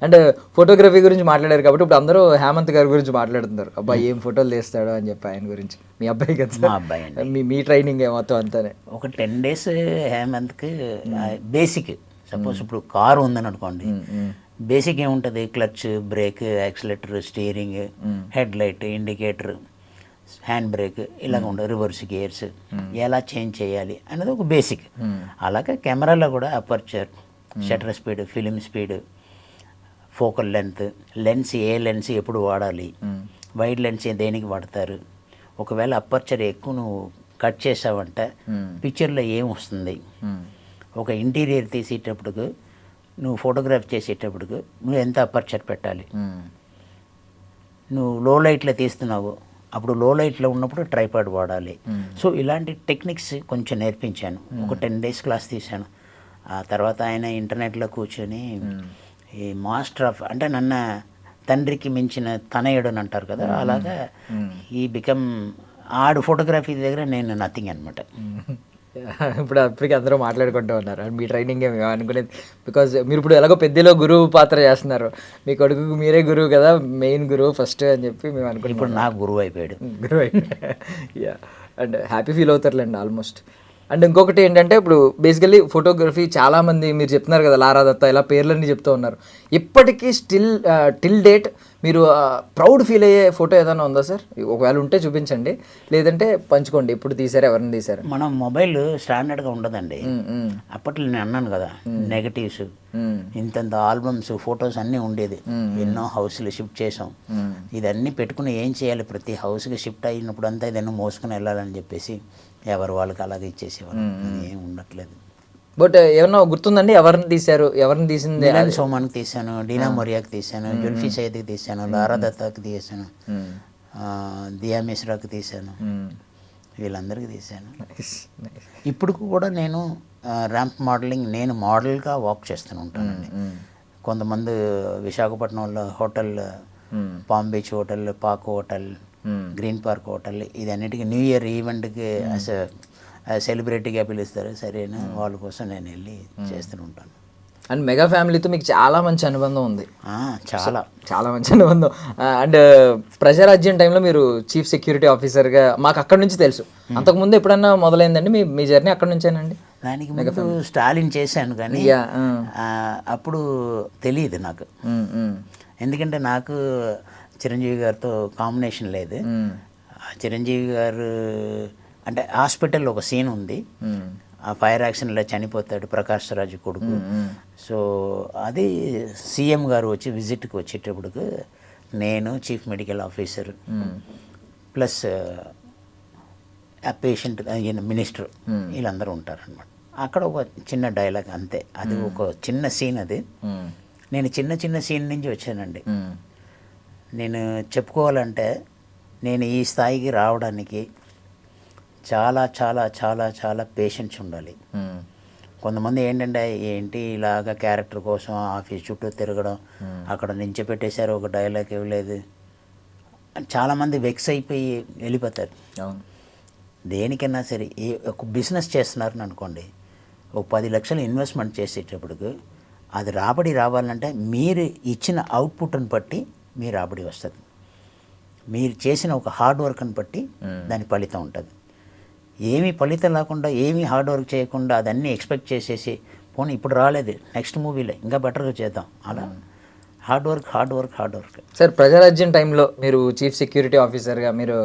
[SPEAKER 2] అండ్ ఫోటోగ్రఫీ గురించి మాట్లాడారు కాబట్టి ఇప్పుడు అందరూ హేమంత్ గారి గురించి మాట్లాడుతున్నారు. అబ్బాయి ఏం ఫోటోలు తీస్తాడో అని చెప్పి ఆయన గురించి. మీ అబ్బాయి కదా?
[SPEAKER 3] మా అబ్బాయి అండి.
[SPEAKER 2] మీ ట్రైనింగ్ మొత్తం అంతానే
[SPEAKER 3] ఒక 10 days హేమంత్కి బేసిక్. సపోజ్ ఇప్పుడు కారు ఉందని అనుకోండి, బేసిక్ ఏముంటుంది, clutch, break, accelerator, steering, head light, indicator, hand brake, ఇలాగ ఉంటుంది. రివర్స్ గేర్స్ ఎలా చేంజ్ చేయాలి అనేది ఒక బేసిక్. అలాగే కెమెరాలో కూడా aperture, shutter speed, film speed, focal length, ఏ లెన్స్ ఎప్పుడు వాడాలి, వైడ్ లెన్స్ దేనికి వాడతారు, ఒకవేళ అపర్చర్ ఎక్కువ నువ్వు కట్ చేసావంటే పిక్చర్లో ఏం వస్తుంది, ఒక ఇంటీరియర్ తీసేటప్పటికి నువ్వు ఫోటోగ్రాఫ్ చేసేటప్పటికి నువ్వు ఎంత అపర్చర్ పెట్టాలి, నువ్వు లో లైట్లో తీస్తున్నావు అప్పుడు లో లైట్లో ఉన్నప్పుడు ట్రైపాడ్ వాడాలి. సో ఇలాంటి టెక్నిక్స్ కొంచెం నేర్పించాను. ఒక 10 days క్లాస్ తీశాను. ఆ తర్వాత ఆయన ఇంటర్నెట్లో కూర్చొని ఈ మాస్టర్ ఆఫ్, అంటే నన్న తండ్రికి మించిన తనయుడు అని అంటారు కదా, అలాగా ఈ బికమ్ ఆడు ఫోటోగ్రఫీ దగ్గర నేను నథింగ్ అనమాట.
[SPEAKER 2] అప్పటికి అందరూ మాట్లాడుకుంటూ ఉన్నారు అండ్ మీ ట్రైనింగ్ ఏమి అనుకునేది, బికాజ్ మీరు ఇప్పుడు ఎలాగో పెద్దలో గురువు పాత్ర చేస్తున్నారు, మీ కొడుకు మీరే గురువు కదా, మెయిన్ గురువు ఫస్ట్ అని చెప్పి మేము అనుకున్నాం.
[SPEAKER 3] ఇప్పుడు నాకు గురువు అయిపోయాడు.
[SPEAKER 2] గురువు అయిపోయాడు. యా, అండ్ హ్యాపీ ఫీల్ అవుతారులేండి ఆల్మోస్ట్. అండ్ ఇంకొకటి ఏంటంటే ఇప్పుడు బేసికలీ ఫోటోగ్రఫీ చాలామంది మీరు చెప్తున్నారు కదా, లారా దత్తా ఇలా పేర్లన్నీ చెప్తూ ఉన్నారు. ఇప్పటికీ టిల్ డేట్ మీరు ప్రౌడ్ ఫీల్ అయ్యే ఫోటో ఏదైనా ఉందా సార్? ఒకవేళ ఉంటే చూపించండి, లేదంటే పంచుకోండి. ఇప్పుడు తీసారు, ఎవరిని తీసారు?
[SPEAKER 3] మనం మొబైల్ స్టాండర్డ్గా ఉండదండి. అప్పట్లో నేను అన్నాను కదా, నెగటివ్స్, ఇంతంత ఆల్బమ్స్, ఫొటోస్ అన్నీ ఉండేది. ఎన్నో హౌస్లు షిఫ్ట్ చేసాం. ఇదన్నీ పెట్టుకుని ఏం చేయాలి, ప్రతి హౌస్కి షిఫ్ట్ అయినప్పుడు అంతా ఇదన్నీ మోసుకుని వెళ్ళాలని చెప్పేసి ఎవరు వాళ్ళకి అలాగే ఇచ్చేసేవారు. ఏం ఉండట్లేదు.
[SPEAKER 2] బట్ ఏమన్నా గుర్తుందండి ఎవరిని తీశారు, ఎవరిని తీసింది?
[SPEAKER 3] మిలాన్ సోమాన్కి తీశాను, డీనా మొరియాకి తీశాను, జుల్ఫీ సైద్కి తీశాను, లారా దత్తాకి తీశాను, దియా మిశ్రాకి తీశాను, వీళ్ళందరికీ తీశాను. ఇప్పుడు కూడా నేను ర్యాంప్ మోడలింగ్, నేను మోడల్గా వాక్ చేస్తూనే ఉంటానండి. కొంతమంది విశాఖపట్నంలో hotel, palm beach hotel, park hotel, green park hotel, ఇదన్నిటికీ న్యూ ఇయర్ ఈవెంట్కి సెలబ్రిటీగా పిలుస్తారు. సరేనా, వాళ్ళ కోసం నేను వెళ్ళి చేస్తూ ఉంటాను.
[SPEAKER 2] అండ్ మెగా ఫ్యామిలీతో మీకు చాలా మంచి అనుబంధం ఉంది.
[SPEAKER 3] చాలా
[SPEAKER 2] చాలా మంచి అనుబంధం. అండ్ ప్రజారాజ్యం టైంలో మీరు చీఫ్ సెక్యూరిటీ ఆఫీసర్గా మాకు అక్కడ నుంచి తెలుసు. అంతకుముందు ఎప్పుడన్నా మొదలైందండి మీ జర్నీ అక్కడ నుంచేనండి?
[SPEAKER 3] దానికి ముందు స్టాలిన్ చేశాను కానీ అప్పుడు తెలియదు నాకు. ఎందుకంటే నాకు చిరంజీవి గారితో కాంబినేషన్ లేదు. చిరంజీవి గారు అంటే హాస్పిటల్లో ఒక సీన్ ఉంది, ఆ ఫైర్ యాక్సిడెంట్లో చనిపోతాడు ప్రకాష్ రాజు కొడుకు. సో అది సీఎం గారు వచ్చి విజిట్కి వచ్చేటప్పటికి నేను, చీఫ్ మెడికల్ ఆఫీసర్ ప్లస్ ఆ పేషెంట్ మినిస్టర్ వీళ్ళందరూ ఉంటారనమాట. అక్కడ ఒక చిన్న డైలాగ్ అంతే, అది ఒక చిన్న సీన్. అది నేను చిన్న సీన్ నుంచి వచ్చానండి. నేను చెప్పుకోవాలంటే నేను ఈ స్థాయికి రావడానికి చాలా చాలా చాలా చాలా పేషెన్స్ ఉండాలి. కొంతమంది ఏంటంటే ఏంటి ఇలాగ క్యారెక్టర్ కోసం ఆఫీస్ చుట్టూ తిరగడం, అక్కడ నించోపెట్టేశారు, ఒక డైలాగ్ ఇవ్వలేదు, చాలామంది వెక్స్ అయిపోయి వెళ్ళిపోతారు. దేనికైనా సరే ఒక బిజినెస్ చేస్తున్నారని అనుకోండి, ఒక 10 లక్షలు ఇన్వెస్ట్మెంట్ చేసేటప్పటికి అది రాబడి రావాలంటే మీరు ఇచ్చిన అవుట్పుట్ని బట్టి మీ రాబడి వస్తుంది. మీరు చేసిన ఒక హార్డ్ వర్క్ని బట్టి దాని ఫలితం ఉంటుంది. ఏమీ ఫలితం లేకుండా, ఏమీ హార్డ్ వర్క్ చేయకుండా అదన్నీ ఎక్స్పెక్ట్ చేసేసి పోనీ ఇప్పుడు రాలేదు నెక్స్ట్ మూవీలో ఇంకా బెటర్గా చేద్దాం, అలా హార్డ్ వర్క్.
[SPEAKER 2] సార్ ప్రజారాజ్యం టైంలో మీరు చీఫ్ సెక్యూరిటీ ఆఫీసర్గా మీరు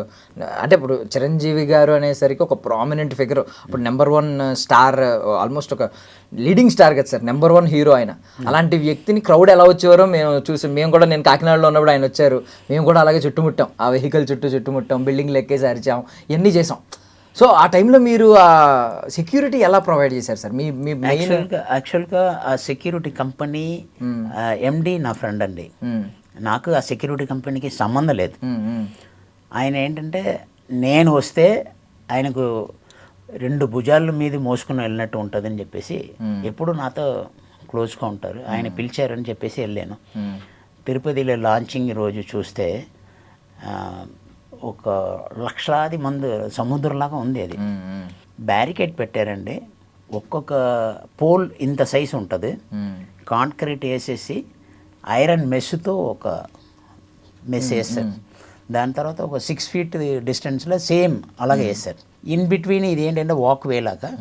[SPEAKER 2] అంటే ఇప్పుడు చిరంజీవి గారు అనేసరికి ఒక ప్రామినెంట్ ఫిగర్, ఇప్పుడు నెంబర్ 1 స్టార్, ఆల్మోస్ట్ ఒక లీడింగ్ స్టార్ కదా సార్, నెంబర్ 1 హీరో ఆయన. అలాంటి వ్యక్తిని క్రౌడ్ ఎలా వచ్చేవారో మేము కూడా, నేను కాకినాడలో ఉన్నప్పుడు ఆయన వచ్చారు, మేము కూడా అలాగే చుట్టుముట్టాం, ఆ వెహికల్ చుట్టుముట్టాం, బిల్డింగ్లు ఎక్కేసి అరిచాం, ఇవన్నీ చేసాం. సో ఆ టైంలో మీరు ఆ సెక్యూరిటీ ఎలా ప్రొవైడ్ చేశారు సార్? మీ
[SPEAKER 3] యాక్చువల్గా ఆ సెక్యూరిటీ కంపెనీ ఎండి నా ఫ్రెండ్ అండి. నాకు ఆ సెక్యూరిటీ కంపెనీకి సంబంధం లేదు. ఆయన ఏంటంటే నేను వస్తే ఆయనకు 2 భుజాల మీద మోసుకుని వెళ్ళినట్టు ఉంటుందని చెప్పేసి ఎప్పుడు నాతో క్లోజ్గా ఉంటారు. ఆయన పిలిచారని చెప్పేసి వెళ్ళాను. తిరుపతిలో లాంచింగ్ రోజు చూస్తే ఒక లక్షలాది మంది, సముద్రంలాగా ఉంది అది. బ్యారికేడ్ పెట్టారండి, ఒక్కొక్క పోల్ ఇంత సైజు ఉంటుంది, కాంక్రీట్ వేసేసి ఐరన్ మెస్తో ఒక మెస్ వేస్తారు. దాని తర్వాత ఒక 6 feet డిస్టెన్స్లో సేమ్ అలాగే వేస్తారు. ఇన్ బిట్వీన్ ఇది ఏంటంటే వాక్ వే లాగా,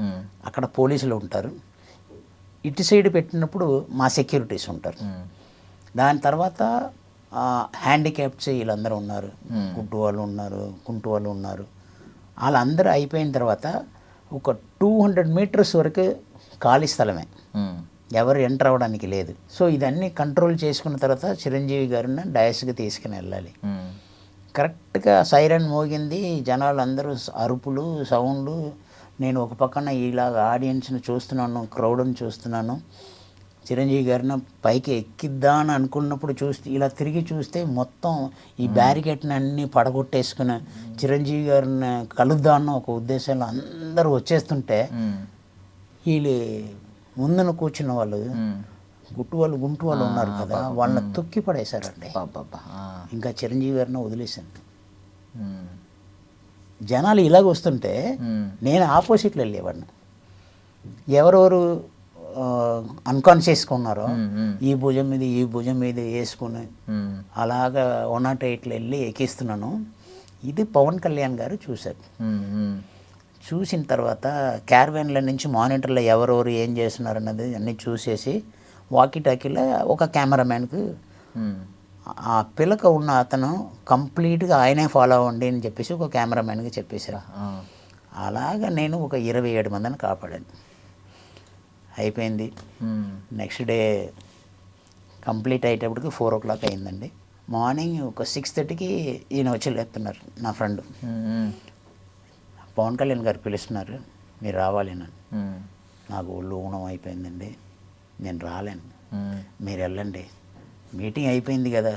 [SPEAKER 3] అక్కడ పోలీసులు ఉంటారు. ఇటు సైడ్ పెట్టినప్పుడు మా సెక్యూరిటీస్ ఉంటారు. దాని తర్వాత హ్యాండిక్యాప్స్ వీళ్ళందరూ ఉన్నారు, గుడ్డు వాళ్ళు ఉన్నారు, కుంటు వాళ్ళు ఉన్నారు. వాళ్ళందరూ అయిపోయిన తర్వాత ఒక 200 మీటర్స్ వరకు ఖాళీ స్థలమే, ఎవరు ఎంటర్ అవ్వడానికి లేదు. సో ఇదన్నీ కంట్రోల్ చేసుకున్న తర్వాత చిరంజీవి గారిని డయాస్కి తీసుకుని వెళ్ళాలి. కరెక్ట్గా సైరన్ మోగింది, జనాలు అందరూ అరుపులు, సౌండ్లు. నేను ఒక పక్కన ఇలాగ ఆడియన్స్ని చూస్తున్నాను, క్రౌడ్ని చూస్తున్నాను. చిరంజీవి గారిని పైకి ఎక్కిద్దామని అనుకున్నప్పుడు ఇలా తిరిగి చూస్తే మొత్తం ఈ బ్యారికేడ్ని అన్నీ పడగొట్టేసుకుని చిరంజీవి గారిని కలుద్దామన్న ఒక ఉద్దేశంలో అందరూ వచ్చేస్తుంటే వీళ్ళు ముందున కూర్చున్న వాళ్ళు గుంటు వాళ్ళు ఉన్నారు కదా, వాళ్ళని తొక్కి పడేశారండి. ఇంకా చిరంజీవి గారిని వదిలేశాను. జనాలు ఇలాగ వస్తుంటే నేను ఆపోజిట్లో వెళ్ళేవాడిని. ఎవరెవరు అన్కాన్షియస్గా ఉన్నారో ఈ భుజం మీద వేసుకుని అలాగా 108లో వెళ్ళి ఎక్కిస్తున్నాను. ఇది పవన్ కళ్యాణ్ గారు చూశారు. చూసిన తర్వాత క్యారవాన్ల నుంచి మానిటర్లో ఎవరెవరు ఏం చేస్తున్నారు అన్నది అన్నీ చూసేసి వాకీ టాకీలో ఒక కెమెరామ్యాన్కు ఆ పిలక ఉన్న అతను కంప్లీట్గా ఆయనే ఫాలో అవ్వండి అని చెప్పేసి ఒక కెమెరామ్యాన్కి చెప్పేశారు. అలాగా నేను ఒక 27 మందిని కాపాడాను. అయిపోయింది. నెక్స్ట్ డే కంప్లీట్ అయ్యేటప్పటికి 4 o'clock అయిందండి. మార్నింగ్ ఒక 6:30కి ఈయన వచ్చి లేపుతున్నారు, నా ఫ్రెండ్. పవన్ కళ్యాణ్ గారు పిలుస్తున్నారు, మీరు రావాలి నన్ను. నాకు ఒళ్ళు ఊనం అయిపోయిందండి, నేను రాలేను, మీరు వెళ్ళండి, మీటింగ్ అయిపోయింది కదా,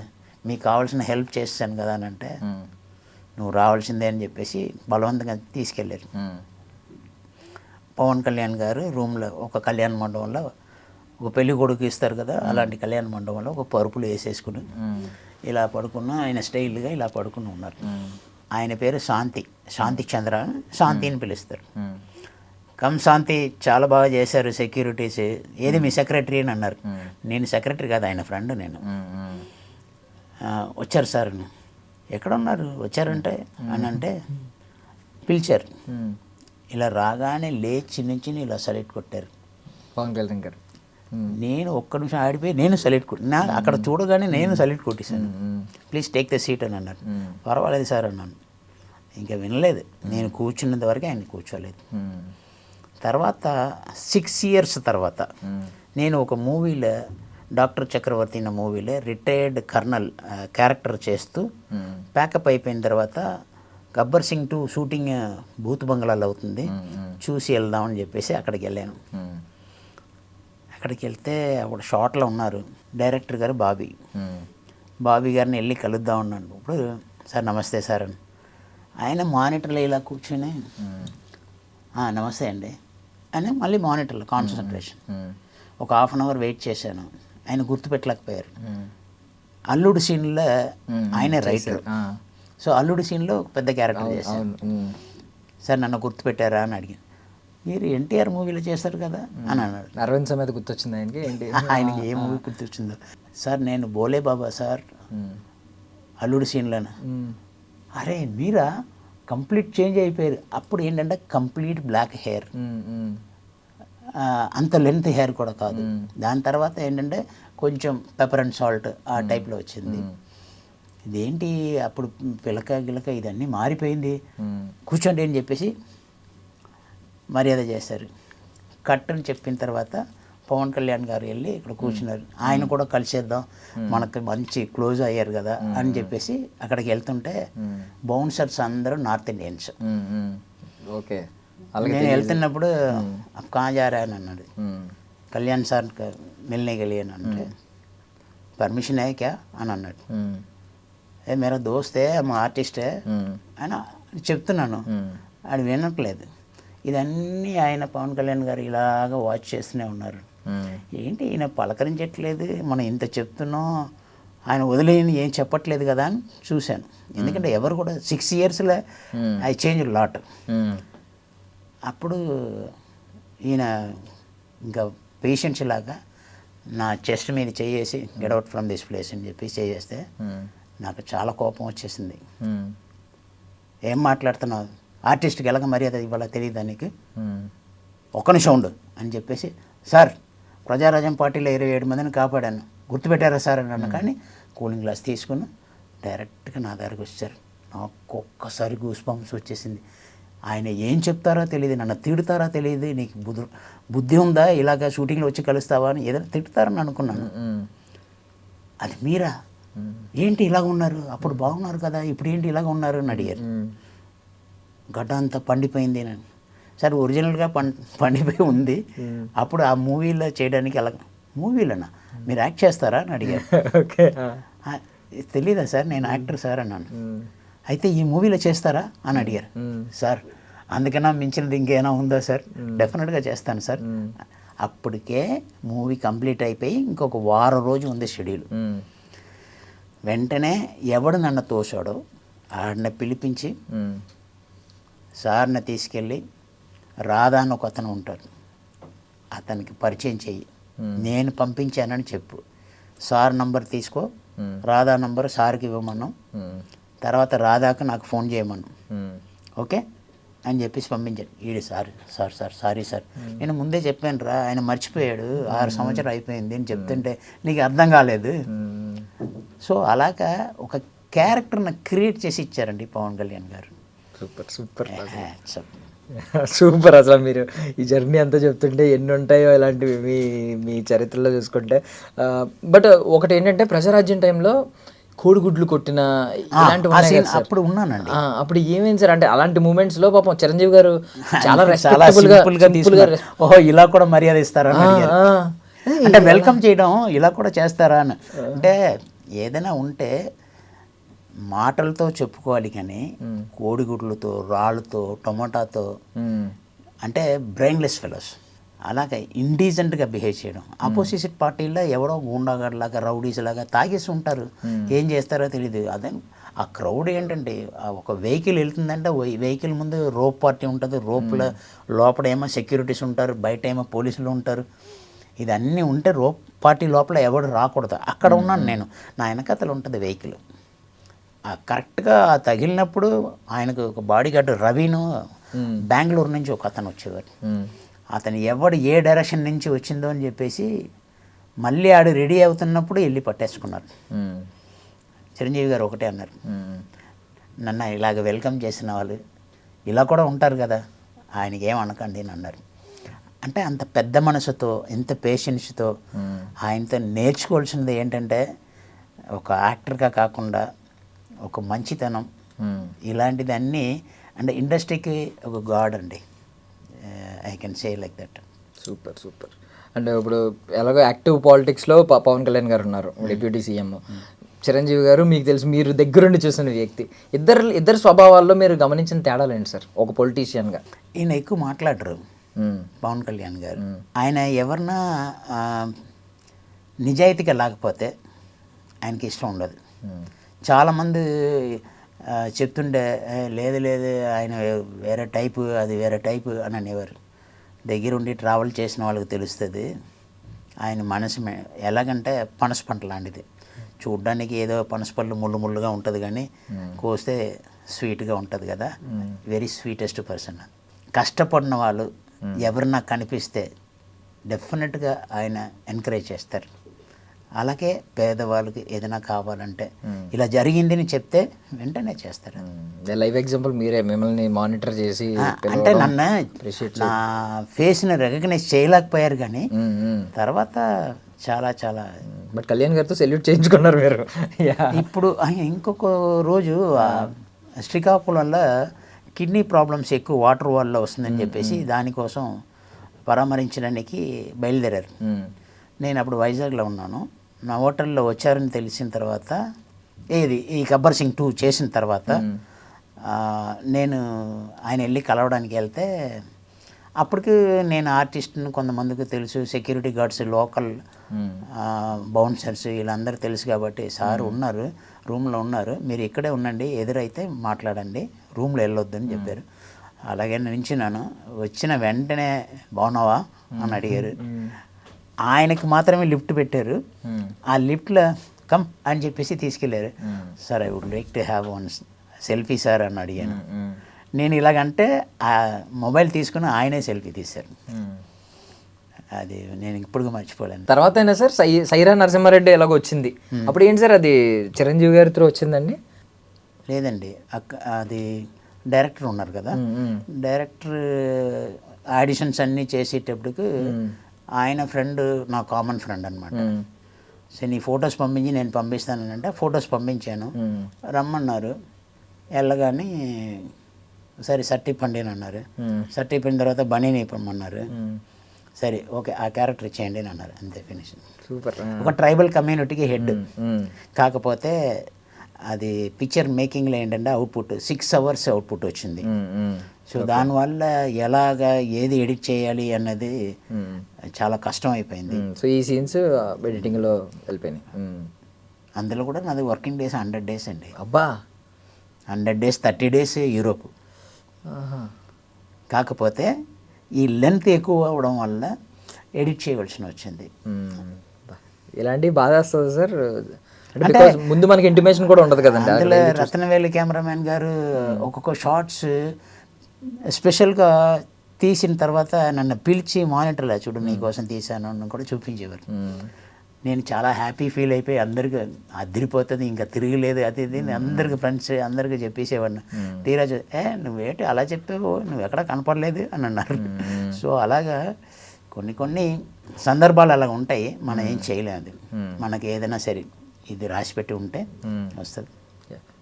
[SPEAKER 3] మీకు కావాల్సిన హెల్ప్ చేస్తాను కదా అని అంటే, నువ్వు రావాల్సిందే అని చెప్పేసి బలవంతంగా తీసుకెళ్ళారు. పవన్ కళ్యాణ్ గారు రూమ్లో ఒక కళ్యాణ మండపంలో ఒక పెళ్లి కొడుకు ఇస్తారు కదా, అలాంటి కళ్యాణ మండపంలో ఒక పరుపులు వేసేసుకుని ఇలా పడుకున్న ఆయన స్టైల్గా ఇలా పడుకుని ఉన్నారు. ఆయన పేరు శాంతి చంద్ర, శాంతిని పిలుస్తారు. శాంతి చాలా బాగా చేశారు సెక్యూరిటీస్, ఏది మీ సెక్రటరీ అని అన్నారు. నేను సెక్రటరీ కాదు, ఆయన ఫ్రెండ్ నేను. వచ్చారు సార్, ఎక్కడ ఉన్నారు వచ్చారంటే అని అంటే పిలిచారు. ఇలా రాగానే లేచి నుంచి ఇలా సల్యూట్ కొట్టారు
[SPEAKER 2] పవన్ కళ్యాణ్ గారు.
[SPEAKER 3] నేను ఒక్క నిమిషం ఆడిపోయి నేను సల్యూట్ కొట్టినా, అక్కడ చూడగానే నేను సల్యూట్ కొట్టేశాను. ప్లీజ్ టేక్ ద సీట్ అని అన్నారు. పర్వాలేదు సార్ అన్నాను. ఇంకా వినలేదు, నేను కూర్చున్నంత వరకు ఆయన కూర్చోలేదు. తర్వాత 6 years తర్వాత నేను ఒక మూవీలో, డాక్టర్ చక్రవర్తి అన్న మూవీలో రిటైర్డ్ కర్నల్ క్యారెక్టర్ చేస్తూ ప్యాకప్ అయిపోయిన తర్వాత గబ్బర్ సింగ్ 2 షూటింగ్ భూత్ బంగ్లాలో అవుతుంది, చూసి వెళ్దామని చెప్పేసి అక్కడికి వెళ్ళాను. అక్కడికి వెళ్తే అప్పుడు షాట్లో ఉన్నారు డైరెక్టర్ గారు బాబీ గారిని వెళ్ళి కలుద్దాం ఉన్నాను. ఇప్పుడు సార్ నమస్తే సార్ అని ఆయన మానిటర్లో ఇలా కూర్చొని నమస్తే అండి అని మళ్ళీ మానిటర్లో కాన్సన్ట్రేషన్. ఒక 1/2 hour వెయిట్ చేశాను, ఆయన గుర్తుపెట్టలేకపోయారు. అల్లుడు సీన్లో ఆయనే రైటర్, సో అల్లుడి సీన్లో ఒక పెద్ద క్యారెక్టర్ చేశాను. సార్ నన్ను గుర్తుపెట్టారా అని అడిగాను. మీరు ఎన్టీఆర్ మూవీలో చేస్తారు కదా అని అన్నాడు.
[SPEAKER 2] అరవింద్ సమేత గుర్తొచ్చింది ఆయనకి. ఏంటి
[SPEAKER 3] ఆయనకి ఏ మూవీ గుర్తొచ్చిందో. సార్ నేను బోలే బాబా సార్ అల్లుడి సీన్లోనే. అరే మీరా, కంప్లీట్ చేంజ్ అయిపోయారు. అప్పుడు ఏంటంటే కంప్లీట్ బ్లాక్ హెయిర్, అంత లెంత్ హెయిర్ కూడా కాదు. దాని తర్వాత ఏంటంటే కొంచెం పెప్పర్ అండ్ సాల్ట్ ఆ టైప్లో వచ్చింది. ఇదేంటి అప్పుడు గిలక ఇదన్నీ మారిపోయింది, కూర్చోండి అని చెప్పేసి మర్యాద చేశారు. కట్ అని చెప్పిన తర్వాత పవన్ కళ్యాణ్ గారు వెళ్ళి ఇక్కడ కూర్చున్నారు. ఆయన కూడా కలిసేద్దాం, మనకు మంచి క్లోజ్ అయ్యారు కదా అని చెప్పేసి అక్కడికి వెళ్తుంటే బౌన్సర్స్ అందరూ నార్త్ ఇండియన్స్.
[SPEAKER 2] ఓకే,
[SPEAKER 3] నేను వెళ్తున్నప్పుడు కాజారా అని అన్నాడు. కళ్యాణ్ సార్ మిల్నే గలి అని అంటే పర్మిషన్ है क्या అని అన్నాడు. ఏ మేరా దోస్తే మా ఆర్టిస్టే అని చెప్తున్నాను, అది వినట్లేదు. ఇదన్నీ ఆయన పవన్ కళ్యాణ్ గారు ఇలాగ వాచ్ చేస్తూనే ఉన్నారు. ఏంటి ఈయన పలకరించట్లేదు, మనం ఇంత చెప్తున్నాం, ఆయన వదిలేని ఏం చెప్పట్లేదు కదా అని చూశాను. ఎందుకంటే ఎవరు కూడా 6 yearsలో ఐ చేంజ్ లాట్. అప్పుడు ఈయన ఇంకా పేషెంట్స్ లాగా నా చెస్ట్ మీద చేసి get out from this place అని చెప్పి చేస్తే నాకు చాలా కోపం వచ్చేసింది. ఏం మాట్లాడుతున్నావు, ఆర్టిస్ట్కి ఎలాగ మర్యాద ఇవ్వాలో తెలియదు దానికి, ఒక్క నిమిషం ఉండు అని చెప్పేసి, సార్ ప్రజారాజ్యం పార్టీలో 27 మందిని కాపాడాను, గుర్తుపెట్టారా సార్ అని అన్న కానీ కూలింగ్ గ్లాస్ తీసుకుని డైరెక్ట్గా నా దగ్గరకు వచ్చారు. నాకు ఒక్కసారి గూస్ బంప్స్ వచ్చేసింది. ఆయన ఏం చెప్తారో తెలియదు, నన్ను తిడతారా తెలియదు, నీకు బుద్ధి ఉందా, ఇలాగ షూటింగ్లో వచ్చి కలుస్తావా అని ఏదైనా తిడతారని అనుకున్నాను. అది మీరా, ఏంటి ఇలాగ ఉన్నారు, అప్పుడు బాగున్నారు కదా, ఇప్పుడు ఏంటి ఇలాగ ఉన్నారు అని అడిగారు. గడ్డ అంతా పండిపోయింది అని. సార్ ఒరిజినల్గా పండిపోయి ఉంది, అప్పుడు ఆ మూవీలో చేయడానికి అలా. మూవీలోనా మీరు యాక్ట్ చేస్తారా అని అడిగారు. తెలీదా సార్, నేను యాక్టర్ సార్ అన్నాను. అయితే ఈ మూవీలో చేస్తారా అని అడిగారు. సార్ అందుకన్నా మించినది ఇంకేమైనా ఉందా సార్, డెఫినెట్గా చేస్తాను సార్. అప్పటికే మూవీ కంప్లీట్ అయిపోయి ఇంకొక వారం రోజు ఉంది షెడ్యూల్. వెంటనే ఎవడు నన్ను తోశాడో ఆడిని పిలిపించి సార్ని తీసుకెళ్ళి రాధా అని ఒక అతను ఉంటాడు, అతనికి పరిచయం చెయ్యి, నేను పంపించానని చెప్పు, సార్ నంబర్ తీసుకో, రాధా నంబర్ సార్కి ఇవ్వమన్నాం, తర్వాత రాధాకు నాకు ఫోన్ చేయమను, ఓకే అని చెప్పేసి పంపించాడు. ఈడు సారీ సార్ నేను ముందే చెప్పాను రా, ఆయన మర్చిపోయాడు, 6 సంవత్సరాలు అయిపోయింది అని చెప్తుంటే నీకు అర్థం కాలేదు. సో అలాగా ఒక క్యారెక్టర్ని క్రియేట్ చేసి ఇచ్చారండి పవన్ కళ్యాణ్ గారు.
[SPEAKER 2] సూపర్. అసలు మీరు ఈ జర్నీ అంతా చెప్తుంటే ఎన్ని ఉంటాయో ఇలాంటివి మీ చరిత్రలో చూసుకుంటే. బట్ ఒకటి ఏంటంటే ప్రజారాజ్యం టైంలో కోడిగుడ్లు కొట్టిన ఇలాంటివి
[SPEAKER 3] అప్పుడు ఉన్నానండి.
[SPEAKER 2] అప్పుడు ఏమైంది సార్ అంటే అలాంటి మూమెంట్స్ లో పాపం చిరంజీవి గారు చాలా
[SPEAKER 3] ఓహో ఇలా కూడా మర్యాద ఇస్తారా అంటే వెల్కమ్ చేయడం ఇలా కూడా చేస్తారా అని. అంటే ఏదైనా ఉంటే మాటలతో చెప్పుకోవాలి కానీ కోడిగుడ్లతో, రాళ్ళతో, టొమాటోతో అంటే బ్రెయిన్లెస్ ఫెలోస్ అలాగే ఇండీసెంట్గా బిహేవ్ చేయడం. ఆపోజిట్ పార్టీలో ఎవడో గూండాగాడ్లాగా రౌడీస్ లాగా తాగేసి ఉంటారు, ఏం చేస్తారో తెలియదు. అదే ఆ క్రౌడ్ ఏంటంటే ఒక వెహికల్ వెళ్తుందంటే వెహికల్ ముందు రోప్ పార్టీ ఉంటుంది, రోప్ల లోపల ఏమో సెక్యూరిటీస్ ఉంటారు, బయట ఏమో పోలీసులు ఉంటారు. ఇదన్నీ ఉంటే రోప్ పార్టీ లోపల ఎవడు రాకూడదు. అక్కడ ఉన్నాను నేను, నా వెనకతలు ఉంటుంది వెహికల్. కరెక్ట్గా తగిలినప్పుడు ఆయనకు ఒక బాడీ గార్డు రవిను బెంగళూరు నుంచి ఒక అతను వచ్చేవారు. అతను ఎవడు ఏ డైరెక్షన్ నుంచి వచ్చిందో అని చెప్పేసి మళ్ళీ ఆడు రెడీ అవుతున్నప్పుడు వెళ్ళి పట్టేసుకున్నారు. చిరంజీవి గారు ఒకటే అన్నారు, నన్ను ఇలాగ వెల్కమ్ చేసిన వాళ్ళు ఇలా కూడా ఉంటారు కదా, ఆయనకి ఏం అనకండి అని అన్నారు. అంటే అంత పెద్ద మనసుతో, ఎంత పేషెన్స్తో ఆయనతో నేర్చుకోవాల్సినది ఏంటంటే ఒక యాక్టర్గా కాకుండా ఒక మంచితనం, ఇలాంటిది అన్నీ అంటే ఇండస్ట్రీకి ఒక గాడ్ అండి. I can say like that.
[SPEAKER 2] Super. అంటే ఇప్పుడు ఎలాగో యాక్టివ్ పాలిటిక్స్లో పవన్ కళ్యాణ్ గారు ఉన్నారు, డిప్యూటీ సీఎం. చిరంజీవి గారు మీకు తెలుసు, మీరు దగ్గరుండి చూసిన వ్యక్తి. ఇద్దరు స్వభావాల్లో మీరు గమనించిన తేడాలు ఏంటి సార్ ఒక పొలిటీషియన్గా?
[SPEAKER 3] ఈయన ఎక్కువ మాట్లాడరు పవన్ కళ్యాణ్ గారు. ఆయన ఎవరన్నా నిజాయితీగా లేకపోతే ఆయనకి ఇష్టం ఉండదు. చాలామంది చెప్తుండే లేదు ఆయన వేరే టైపు, అది వేరే టైపు అని అనేవారు. దగ్గరుండి ట్రావెల్ చేసిన వాళ్ళకి తెలుస్తుంది ఆయన మనసు ఎలాగంటే పనస పంట లాంటిది. చూడ్డానికి ఏదో పనస పళ్ళు ముళ్ళుగా ఉంటుంది కానీ కోస్తే స్వీట్గా ఉంటుంది కదా. Very sweetest person. కష్టపడిన వాళ్ళు ఎవరన్నా కనిపిస్తే డెఫినెట్గా ఆయన ఎంకరేజ్ చేస్తారు. అలాగే పేదవాళ్ళకి ఏదైనా కావాలంటే ఇలా జరిగిందని చెప్తే వెంటనే చేస్తారు.
[SPEAKER 2] లైవ్ ఎగ్జాంపుల్ మీరే, మిమ్మల్ని మానిటర్ చేసి
[SPEAKER 3] అంటే నన్ను నా ఫేస్ని రికగ్నైజ్ చేయలేకపోయారు కానీ తర్వాత చాలా
[SPEAKER 2] బట్ కళ్యాణ్ గారితో సెల్యూట్ చేయించుకున్నారు మీరు.
[SPEAKER 3] ఇప్పుడు ఇంకొక రోజు శ్రీకాకుళంలో కిడ్నీ ప్రాబ్లమ్స్ ఎక్కువ వాటర్ వల్ల వస్తుందని చెప్పేసి దానికోసం పరామర్శించడానికి బయలుదేరారు. నేను అప్పుడు వైజాగ్లో ఉన్నాను. నా హోటల్లో వచ్చారని తెలిసిన తర్వాత ఈ గబ్బర్ సింగ్ 2 చేసిన తర్వాత నేను ఆయన వెళ్ళి కలవడానికి వెళ్తే అప్పటికి నేను ఆర్టిస్ట్ని కొంతమందికి తెలుసు, సెక్యూరిటీ గార్డ్స్, లోకల్ బౌన్సర్స్ వీళ్ళందరూ తెలుసు కాబట్టి సార్ ఉన్నారు, రూమ్లో ఉన్నారు, మీరు ఇక్కడే ఉండండి, ఎదురైతే మాట్లాడండి, రూమ్లో వెళ్ళొద్దని చెప్పారు. అలాగే నించున్నాను. వచ్చిన వెంటనే బాగున్నావా అని అడిగారు. ఆయనకి మాత్రమే లిఫ్ట్ పెట్టారు. ఆ లిఫ్ట్లో కమ్ అని చెప్పేసి తీసుకెళ్ళారు. Sir I would like to have one selfie sir అని అడిగాను. నేను ఇలాగంటే ఆ మొబైల్ తీసుకుని ఆయనే సెల్ఫీ తీశారు. అది నేను ఇప్పుడు మర్చిపోలేను.
[SPEAKER 2] తర్వాత అయినా సార్ సైరా నరసింహారెడ్డి ఎలాగో వచ్చింది, అప్పుడు ఏంటి సార్ అది చిరంజీవి గారితో వచ్చిందండి?
[SPEAKER 3] లేదండి, అది డైరెక్టర్ ఉన్నారు కదా, డైరెక్టర్ ఆడిషన్స్ అన్నీ చేసేటప్పటికి ఆయన ఫ్రెండ్, నా కామన్ ఫ్రెండ్ అనమాట. సో నీ ఫొటోస్ పంపించి నేను పంపిస్తానంటే ఫొటోస్ పంపించాను, రమ్మన్నారు. వెళ్ళగానే సరే సర్టిఫండి అని అన్నారు. సర్టిఫైన తర్వాత బనీని ఇప్పమన్నారు. సరే ఓకే ఆ క్యారెక్టర్ ఇచ్చేయండి అని అన్నారు, అంతే ఫినిష్.
[SPEAKER 2] సూపర్.
[SPEAKER 3] ఒక ట్రైబల్ కమ్యూనిటీకి హెడ్. కాకపోతే అది పిక్చర్ మేకింగ్లో ఏంటంటే అవుట్పుట్ 6 hours అవుట్పుట్ వచ్చింది. సో దానివల్ల ఎలాగా ఏది ఎడిట్ చేయాలి అన్నది చాలా కష్టం అయిపోయింది.
[SPEAKER 2] సో ఈ సీన్స్ ఎడిటింగ్లో వెళ్ళిపోయినాయి.
[SPEAKER 3] అందులో కూడా నాది వర్కింగ్ డేస్ 100 days అండి.
[SPEAKER 2] అబ్బా,
[SPEAKER 3] 100 days 30 days యూరోప్. కాకపోతే ఈ లెంత్ ఎక్కువ అవడం వల్ల ఎడిట్ చేయవలసి వచ్చింది.
[SPEAKER 2] ఇలాంటివి బాధ వస్తుంది సార్, అంటే ముందు మనకి ఇంటిమేషన్ కూడా ఉండదు కదండి.
[SPEAKER 3] అందులో రత్నవేలి కెమెరామెన్ గారు ఒక్కొక్క షార్ట్స్ స్పెషల్గా తీసిన తర్వాత నన్ను పిలిచి మానిటర్లో చూడు నీకోసం తీశాను అని కూడా చూపించేవారు. నేను చాలా హ్యాపీ ఫీల్ అయిపోయి అందరికి అదిరిపోతుంది, ఇంకా తిరగలేదు అది ఇది అందరికి ఫ్రెండ్స్ అందరికి చెప్పేసేవాడిని. తీరా నువ్వేంటి అలా చెప్పావు, నువ్వు ఎక్కడ కనపడలేదు అని అన్నారు. సో అలాగా కొన్ని సందర్భాలు అలా ఉంటాయి, మనం ఏం చేయలేదు. మనకి ఏదైనా సరే ఇది రాసిపెట్టి ఉంటే వస్తుంది.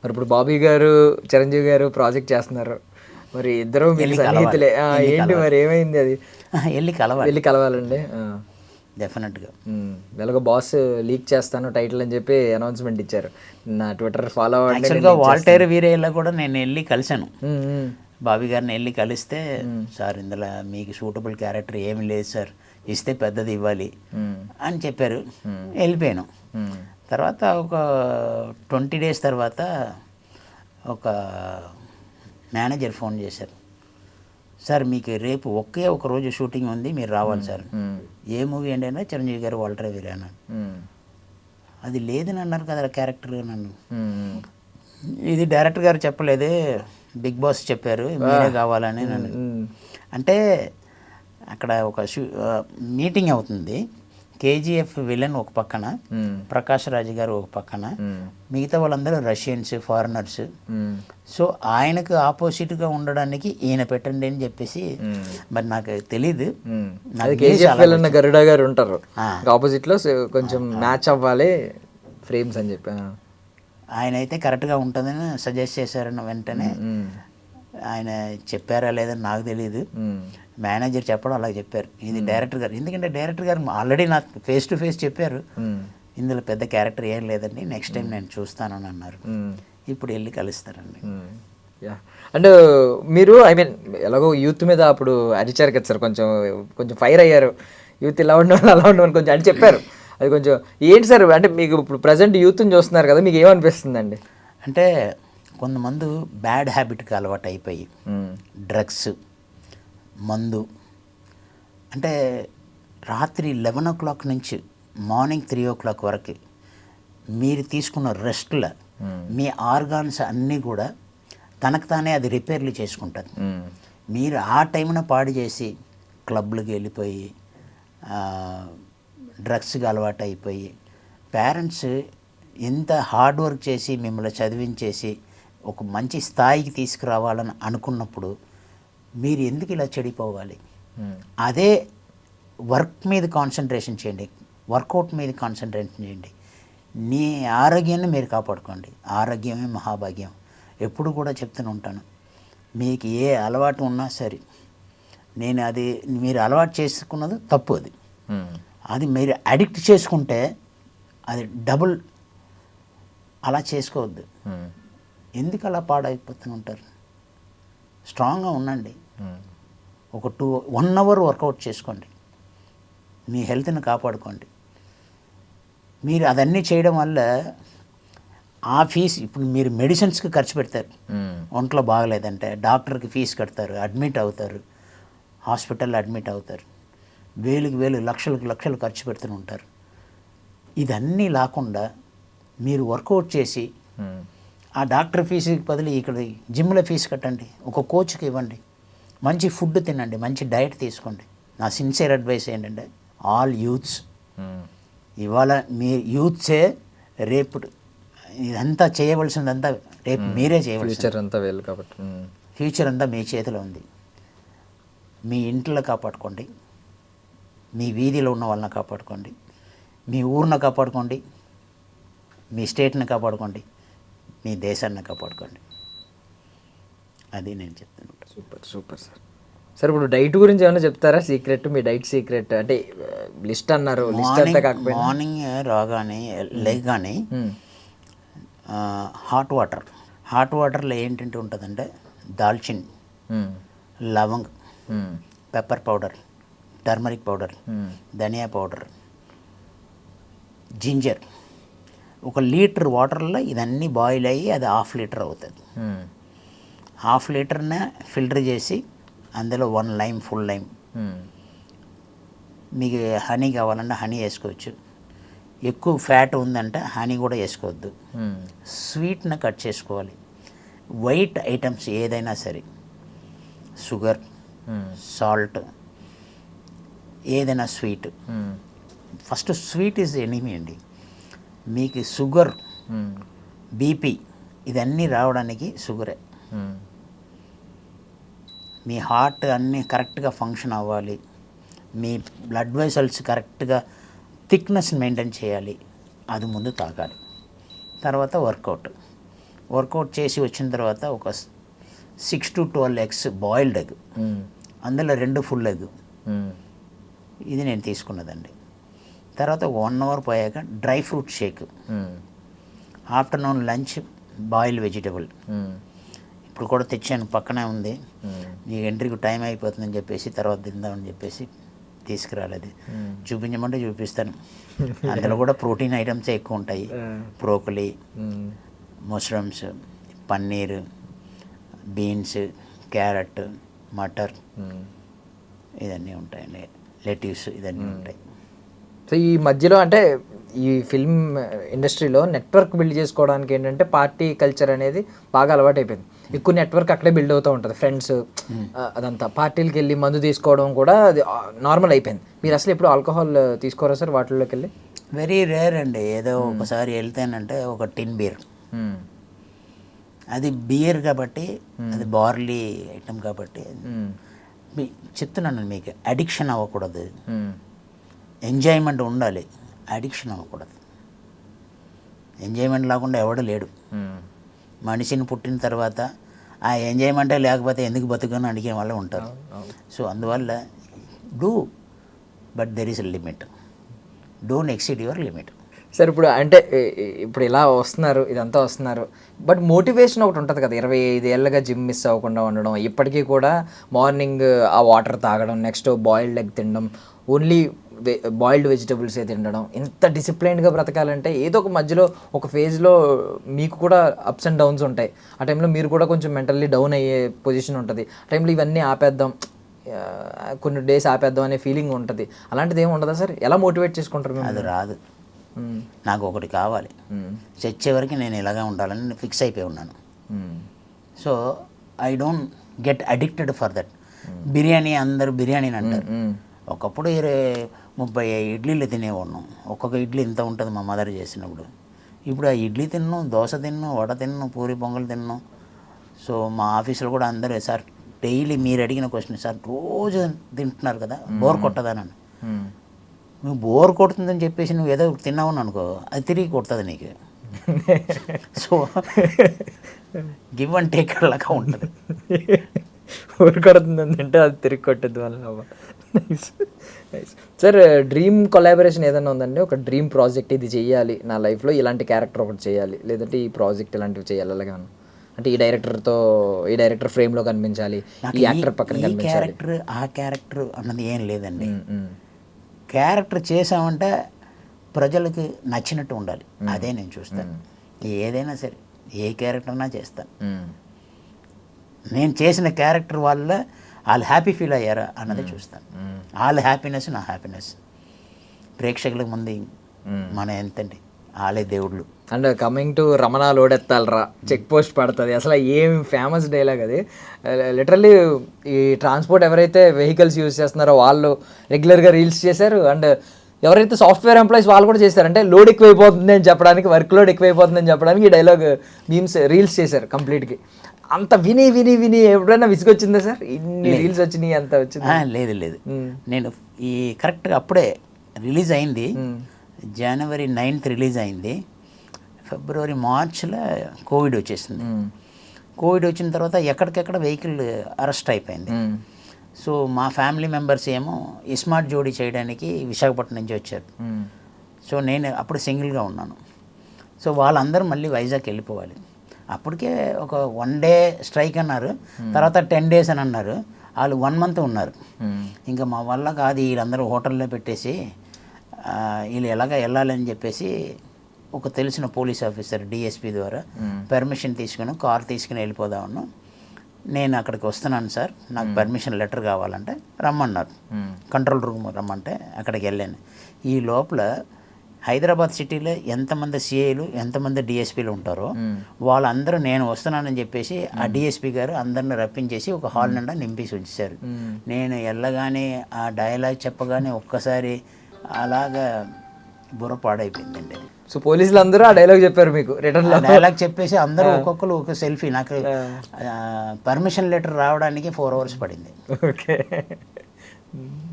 [SPEAKER 2] మరి ఇప్పుడు బాబీ గారు చిరంజీవి గారు ప్రాజెక్ట్ చేస్తున్నారు, మరి ఇద్దరు సన్నిహితులే, ఏంటి మరి ఏమైంది? అది వెళ్ళి కలవాలండి
[SPEAKER 3] డెఫినెట్గా.
[SPEAKER 2] ఎలాగో బాస్ లీక్ చేస్తాను టైటిల్ అని చెప్పి అనౌన్స్మెంట్ ఇచ్చారు. నా ట్విట్టర్ ఫాలో అవ్వండి.
[SPEAKER 3] యాక్చువల్గా వాల్టైర్ వీరయ్యలో కూడా నేను వెళ్ళి కలిశాను, బాబీ గారిని వెళ్ళి కలిస్తే, సార్ ఇందులో మీకు సూటబుల్ క్యారెక్టర్ ఏమి లేదు సార్, ఇస్తే పెద్దది ఇవ్వాలి అని చెప్పారు. వెళ్ళిపోయాను. తర్వాత ఒక 20 days తర్వాత ఒక మేనేజర్ ఫోన్ చేశారు, సార్ మీకు రేపు ఒకే ఒక రోజు షూటింగ్ ఉంది, మీరు రావాలి సార్. ఏ మూవీ అండి అయినా చిరంజీవి గారు వాల్టర్ వీరే అన్నాడు. అది లేదని అన్నారు కదా క్యారెక్టర్ నన్ను. ఇది డైరెక్టర్ గారు చెప్పలేదు, బిగ్ బాస్ చెప్పారు మీరే కావాలని నన్ను. అంటే అక్కడ ఒక మీటింగ్ అవుతుంది. కేజీఎఫ్ విలన్ ఒక పక్కన, ప్రకాష్ రాజ్ గారు ఒక పక్కన, మిగతా వాళ్ళందరూ రష్యన్స్, ఫారినర్స్. సో ఆయనకు ఆపోజిట్గా ఉండడానికి ఈయన పెట్టండి అని చెప్పేసి, మరి నాకు తెలీదు.
[SPEAKER 2] గరుడా గారు ఉంటారు ఆపోజిట్లో, కొంచెం మ్యాచ్ అవ్వాలి ఫ్రేమ్స్ అని చెప్పి
[SPEAKER 3] ఆయన అయితే కరెక్ట్గా ఉంటుందని సజెస్ట్ చేశారన్న వెంటనే, ఆయన చెప్పారా లేదని నాకు తెలియదు, మేనేజర్ చెప్పడం అలా చెప్పారు. ఇది డైరెక్టర్ గారు, ఎందుకంటే డైరెక్టర్ గారు ఆల్రెడీ నాకు ఫేస్ టు ఫేస్ చెప్పారు, ఇందులో పెద్ద క్యారెక్టర్ ఏం లేదండి, నెక్స్ట్ టైం నేను చూస్తానని అన్నారు. ఇప్పుడు వెళ్ళి కలుస్తారండి.
[SPEAKER 2] అండ్ మీరు ఎలాగో యూత్ మీద అప్పుడు అరిచారు కదా సార్, కొంచెం ఫైర్ అయ్యారు, యూత్ ఇలా ఉండమని అలా ఉండమని కొంచెం అని చెప్పారు. అది కొంచెం ఏంటి సార్, అంటే మీకు ఇప్పుడు ప్రజెంట్ యూత్ని చూస్తున్నారు కదా, మీకు ఏమనిపిస్తుందండి?
[SPEAKER 3] అంటే కొంతమంది బ్యాడ్ హ్యాబిట్కి అలవాటు అయిపోయి డ్రగ్స్, మందు, అంటే రాత్రి 11 o'clock నుంచి మార్నింగ్ 3 o'clock వరకు మీరు తీసుకున్న రెస్ట్లో మీ ఆర్గాన్స్ అన్నీ కూడా తనకు తానే అది రిపేర్లు చేసుకుంటుంది. మీరు ఆ టైంన పాడు చేసి క్లబ్లకు వెళ్ళిపోయి డ్రగ్స్కి అలవాటు అయిపోయి, పేరెంట్స్ ఎంత హార్డ్ వర్క్ చేసి మిమ్మల్ని చదివించేసి ఒక మంచి స్థాయికి తీసుకురావాలని అనుకున్నప్పుడు మీరు ఎందుకు ఇలా చెడిపోవాలి? అదే వర్క్ మీద కాన్సన్ట్రేషన్ చేయండి, వర్కౌట్ మీద కాన్సన్ట్రేషన్ చేయండి, నీ ఆరోగ్యాన్ని మీరు కాపాడుకోండి. ఆరోగ్యమే మహాభాగ్యం. ఎప్పుడు కూడా చెప్తూనే ఉంటాను, మీకు ఏ అలవాటు ఉన్నా సరే, నేను అది మీరు అలవాటు చేసుకున్నది తప్పు, అది మీరు అడిక్ట్ చేసుకుంటే అది డబుల్. అలా చేసుకోవద్దు. ఎందుకు అలా పాడైపోతూ ఉంటారు? స్ట్రాంగ్గా ఉండండి. ఒక 1 hour వర్కౌట్ చేసుకోండి, మీ హెల్త్ని కాపాడుకోండి. మీరు అదన్నీ చేయడం వల్ల ఆ ఫీజు, ఇప్పుడు మీరు మెడిసిన్స్కి ఖర్చు పెడతారు, ఒంట్లో బాగలేదంటే డాక్టర్కి ఫీజు కడతారు, అడ్మిట్ అవుతారు, హాస్పిటల్లో అడ్మిట్ అవుతారు, వేలు లక్షలు ఖర్చు పెడుతూ ఉంటారు. ఇదన్నీ లేకుండా మీరు వర్కౌట్ చేసి ఆ డాక్టర్ ఫీజుకి బదులు ఇక్కడ జిమ్లో ఫీజు కట్టండి, ఒక కోచ్కి ఇవ్వండి, మంచి ఫుడ్ తినండి, మంచి డైట్ తీసుకోండి. నా సిన్సియర్ అడ్వైస్ ఏంటంటే ఆల్ యూత్స్. ఇవాళ మీ యూత్సే రేపు ఇదంతా చేయవలసిందంతా రేపు మీరే చేయవలసింది.
[SPEAKER 2] ఫ్యూచర్ అంతా వేలు కాబట్టి.
[SPEAKER 3] ఫ్యూచర్ అంతా మీ చేతిలో ఉంది. మీ ఇంట్లో కాపాడుకోండి, మీ వీధిలో ఉన్న వాళ్ళని కాపాడుకోండి, మీ ఊరిని కాపాడుకోండి, మీ స్టేట్ని కాపాడుకోండి, మీ దేశాన్ని కాపాడుకోండి. అది నేను చెప్తున్నాను.
[SPEAKER 2] Super super sir. సార్ ఇప్పుడు డైట్ గురించి ఏమైనా చెప్తారా? సీక్రెట్, మీ డైట్ సీక్రెట్ అంటే లిస్ట్ అన్నారు, లిస్ట్ అంతా కాకపోయినా
[SPEAKER 3] మార్నింగ్ రాగానే లేగానే హాట్ వాటర్లో ఏంటంటే ఉంటుందంటే దాల్చిన్, లవంగ్, పెప్పర్ పౌడర్, టర్మరిక్ పౌడర్, ధనియా పౌడర్, జింజర్. 1 లీటర్ వాటర్లో ఇదన్నీ బాయిల్ అయ్యి అది 1/2 లీటర్ అవుతుంది. 1/2 లీటర్నే ఫిల్టర్ చేసి అందులో 1 లైమ్, ఫుల్ లైమ్. మీకు హనీ కావాలంటే హనీ వేసుకోవచ్చు. ఎక్కువ ఫ్యాట్ ఉందంటే హనీ కూడా వేసుకోవద్దు. స్వీట్ని కట్ చేసుకోవాలి. వైట్ ఐటమ్స్ ఏదైనా సరే, షుగర్, సాల్ట్, ఏదైనా sweet. First sweet is enemy అండి. మీకు షుగర్, బీపీ ఇదన్నీ రావడానికి షుగరే. మీ హార్ట్ అన్నీ కరెక్ట్గా ఫంక్షన్ అవ్వాలి, మీ బ్లడ్ వెసల్స్ కరెక్ట్గా థిక్నెస్ మెయింటైన్ చేయాలి, అది ముందు తాగాలి. తర్వాత వర్కౌట్ చేసి వచ్చిన తర్వాత ఒక 6 to 12 ఎగ్స్ బాయిల్డ్ ఎగ్, అందులో 2 ఫుల్ ఎగ్. ఇది నేను తీసుకున్నదండి. తర్వాత 1 అవర్ పోయాక dry fruit shake. Afternoon lunch boiled vegetable. ఇప్పుడు కూడా తెచ్చాను, పక్కనే ఉంది. ఈ ఎంట్రీకి టైం అయిపోతుందని చెప్పేసి తర్వాత తిందామని చెప్పేసి తీసుకురాలేదు. చూపించమంటే చూపిస్తాను. అందులో కూడా ప్రోటీన్ ఐటమ్సే ఎక్కువ ఉంటాయి. Broccoli, mushrooms, paneer, beans, carrot, matar ఇవన్నీ ఉంటాయండి. లెట్యూస్ ఇవన్నీ ఉంటాయి.
[SPEAKER 2] సో ఈ మధ్యలో అంటే ఈ ఫిల్మ్ ఇండస్ట్రీలో నెట్వర్క్ బిల్డ్ చేసుకోవడానికి ఏంటంటే పార్టీ కల్చర్ అనేది బాగా అలవాటు అయిపోయింది. ఎక్కువ నెట్వర్క్ అక్కడే బిల్డ్ అవుతూ ఉంటుంది. ఫ్రెండ్స్ అదంతా పార్టీలకి వెళ్ళి మందు తీసుకోవడం కూడా అది నార్మల్ అయిపోయింది. మీరు అసలు ఎప్పుడు ఆల్కహాల్ తీసుకోరా సార్ వాటిల్లోకి వెళ్ళి?
[SPEAKER 3] వెరీ రేర్ అండి. ఏదో ఒకసారి వెళ్తేనంటే ఒక టిన్ బీర్. అది బియర్ కాబట్టి, అది బార్లీ ఐటమ్ కాబట్టి చెప్తున్నాను మీకు, అడిక్షన్ అవ్వకూడదు. ఎంజాయ్మెంట్ ఉండాలి, అడిక్షన్ అవ్వకూడదు. ఎంజాయ్మెంట్ లేకుండా ఎవడు లేడు. మనిషిని పుట్టిన తర్వాత ఆ ఎంజాయ్మెంటే లేకపోతే ఎందుకు బతుకని అడిగే వాళ్ళు ఉంటారు. సో అందువల్ల do, but there is a limit. Don't exceed your limit.
[SPEAKER 2] Sir ఇప్పుడు అంటే ఇప్పుడు ఇలా వస్తున్నారు, ఇదంతా వస్తున్నారు, బట్ మోటివేషన్ ఒకటి ఉంటుంది కదా. 25 ఏళ్ళగా జిమ్ మిస్ అవ్వకుండా ఉండడం, ఇప్పటికీ కూడా మార్నింగ్ ఆ వాటర్ తాగడం, నెక్స్ట్ బాయిల్డ్ ఎగ్ తినడం, ఓన్లీ బాయిల్డ్ వెజిటబుల్సే తినడం, ఇంత డిసిప్లైన్డ్గా బ్రతకాలంటే ఏదో ఒక మధ్యలో ఒక ఫేజ్లో మీకు కూడా అప్స్ అండ్ డౌన్స్ ఉంటాయి. ఆ టైంలో మీరు కూడా కొంచెం మెంటల్లీ డౌన్ అయ్యే పొజిషన్ ఉంటుంది. ఆ టైంలో ఇవన్నీ ఆపేద్దాం, కొన్ని డేస్ ఆపేద్దాం అనే ఫీలింగ్ ఉంటుంది. అలాంటిది ఏమి ఉండదా సార్? ఎలా మోటివేట్ చేసుకుంటారు మీరు?
[SPEAKER 3] అది రాదు. నాకు ఒకటి కావాలి, చచ్చే వరకు నేను ఇలాగా ఉండాలని ఫిక్స్ అయిపోయి ఉన్నాను. So I don't get addicted for that. Biryani, అందరూ బిర్యానీ అంటారు. ఒకప్పుడు 30 ఇడ్లీలు తినేవాడినాం. ఒక్కొక్క ఇడ్లీ ఇంత ఉంటుంది మా మదర్ చేసినప్పుడు. ఇప్పుడు ఆ ఇడ్లీ తిన్నాం, దోశ తిన్నాం, వడ తిన్నాం, పూరి పొంగల్ తిన్నాం. సో మా ఆఫీసులో కూడా అందరూ, సార్ డైలీ మీరు అడిగిన క్వశ్చన్, సార్ రోజు తింటున్నారు కదా, బోర్ కొట్టదానని. నువ్వు బోర్ కొడుతుందని చెప్పేసి నువ్వు ఏదో తిన్నావు అనుకో, అది తిరిగి కొడుతుంది నీకు. సో గివ్ అండ్ టేక్ లాగా ఉంటుంది.
[SPEAKER 2] బోర్ కొడుతుందని తింటే అది తిరిగి కొట్టద్దు వల్ల. సార్ డ్రీమ్ కొలాబరేషన్ ఏదైనా ఉందండి? ఒక డ్రీమ్ ప్రాజెక్ట్, ఇది చేయాలి నా లైఫ్లో, ఇలాంటి క్యారెక్టర్ ఒకటి చేయాలి, లేదంటే ఈ ప్రాజెక్ట్ ఇలాంటివి చేయాలి, అలాగే అంటే ఈ డైరెక్టర్ ఫ్రేమ్లో కనిపించాలి, ఈ యాక్టర్ పక్కన కనిపించాలి.
[SPEAKER 3] క్యారెక్టర్, ఆ క్యారెక్టర్ అన్నది ఏం లేదండి. క్యారెక్టర్ చేసామంటే ప్రజలకు నచ్చినట్టు ఉండాలి, అదే నేను చూస్తాను. ఏదైనా సరే, ఏ క్యారెక్టర్ అయినా చేస్తాను. నేను చేసిన క్యారెక్టర్ వల్ల వాళ్ళు హ్యాపీ ఫీల్ అయ్యారా అన్నది చూస్తాను. వాళ్ళ హ్యాపీనెస్ నా హ్యాపీనెస్. ప్రేక్షకులకు ముందు మన ఎంతండి వాళ్ళే దేవుళ్ళు.
[SPEAKER 2] అండ్ కమింగ్ టు రమణ లోడెత్తాలరా చెక్ పోస్ట్ పడుతుంది, అసలు ఏం ఫేమస్ డైలాగ్ అది. లిటరల్లీ ఈ ట్రాన్స్పోర్ట్ ఎవరైతే వెహికల్స్ యూజ్ చేస్తున్నారో వాళ్ళు రెగ్యులర్గా రీల్స్ చేశారు. అండ్ ఎవరైతే సాఫ్ట్వేర్ ఎంప్లాయీస్ వాళ్ళు కూడా చేశారు. అంటే లోడ్ ఎక్కువైపోతుంది అని చెప్పడానికి, వర్క్ లోడ్ ఎక్కువైపోతుంది అని చెప్పడానికి ఈ డైలాగ్ మీమ్స్ రీల్స్ చేశారు కంప్లీట్గా. అంత విని విని విని ఎప్పుడైనా విసుగొచ్చిందా సార్? ఇన్ని రీల్స్ వచ్చినాయి అంత వచ్చింది?
[SPEAKER 3] లేదు లేదు, నేను ఈ కరెక్ట్గా అప్పుడే రిలీజ్ అయింది, జనవరి 9th రిలీజ్ అయింది. ఫిబ్రవరి మార్చ్లో కోవిడ్ వచ్చేసింది. కోవిడ్ వచ్చిన తర్వాత ఎక్కడికెక్కడ వెహికల్ అరెస్ట్ అయిపోయింది. సో మా ఫ్యామిలీ మెంబర్స్ ఏమో ఇస్మార్ట్ జోడీ చేయడానికి విశాఖపట్నం నుంచి వచ్చారు. సో నేను అప్పుడు సింగిల్గా ఉన్నాను. సో వాళ్ళందరూ మళ్ళీ వైజాగ్ వెళ్ళిపోవాలి. అప్పటికే ఒక 1 day స్ట్రైక్ అన్నారు, తర్వాత 10 days అని అన్నారు. వాళ్ళు 1 month ఉన్నారు. ఇంకా మా వల్ల కాదు, వీళ్ళందరూ హోటల్లో పెట్టేసి వీళ్ళు ఎలాగ వెళ్ళాలని చెప్పేసి ఒక తెలిసిన పోలీస్ ఆఫీసర్ డిఎస్పీ ద్వారా పర్మిషన్ తీసుకుని కార్ తీసుకుని వెళ్ళిపోదామను. నేను అక్కడికి వస్తున్నాను సార్, నాకు పర్మిషన్ లెటర్ కావాలంటే రమ్మన్నారు. కంట్రోల్ రూమ్ రమ్మంటే అక్కడికి వెళ్ళాను. ఈ లోపల హైదరాబాద్ సిటీలో ఎంతమంది సిఐలు ఎంతమంది డిఎస్పీలు ఉంటారో వాళ్ళందరూ నేను వస్తున్నానని చెప్పేసి ఆ డిఎస్పీ గారు అందరిని రప్పించేసి ఒక హాల్ నిండా నింపేసి ఉంచారు. నేను వెళ్ళగానే ఆ డైలాగ్ చెప్పగానే ఒక్కసారి అలాగా బుర్ర పాడైపోయిందండి.
[SPEAKER 2] సో పోలీసులు అందరూ ఆ డైలాగ్ చెప్పారు మీకు రిటర్న్
[SPEAKER 3] డైలాగ్ చెప్పేసి అందరూ ఒక్కొక్కరు ఒక సెల్ఫీ. నాకు పర్మిషన్ లెటర్ రావడానికి 4 hours పడింది.
[SPEAKER 2] Okay,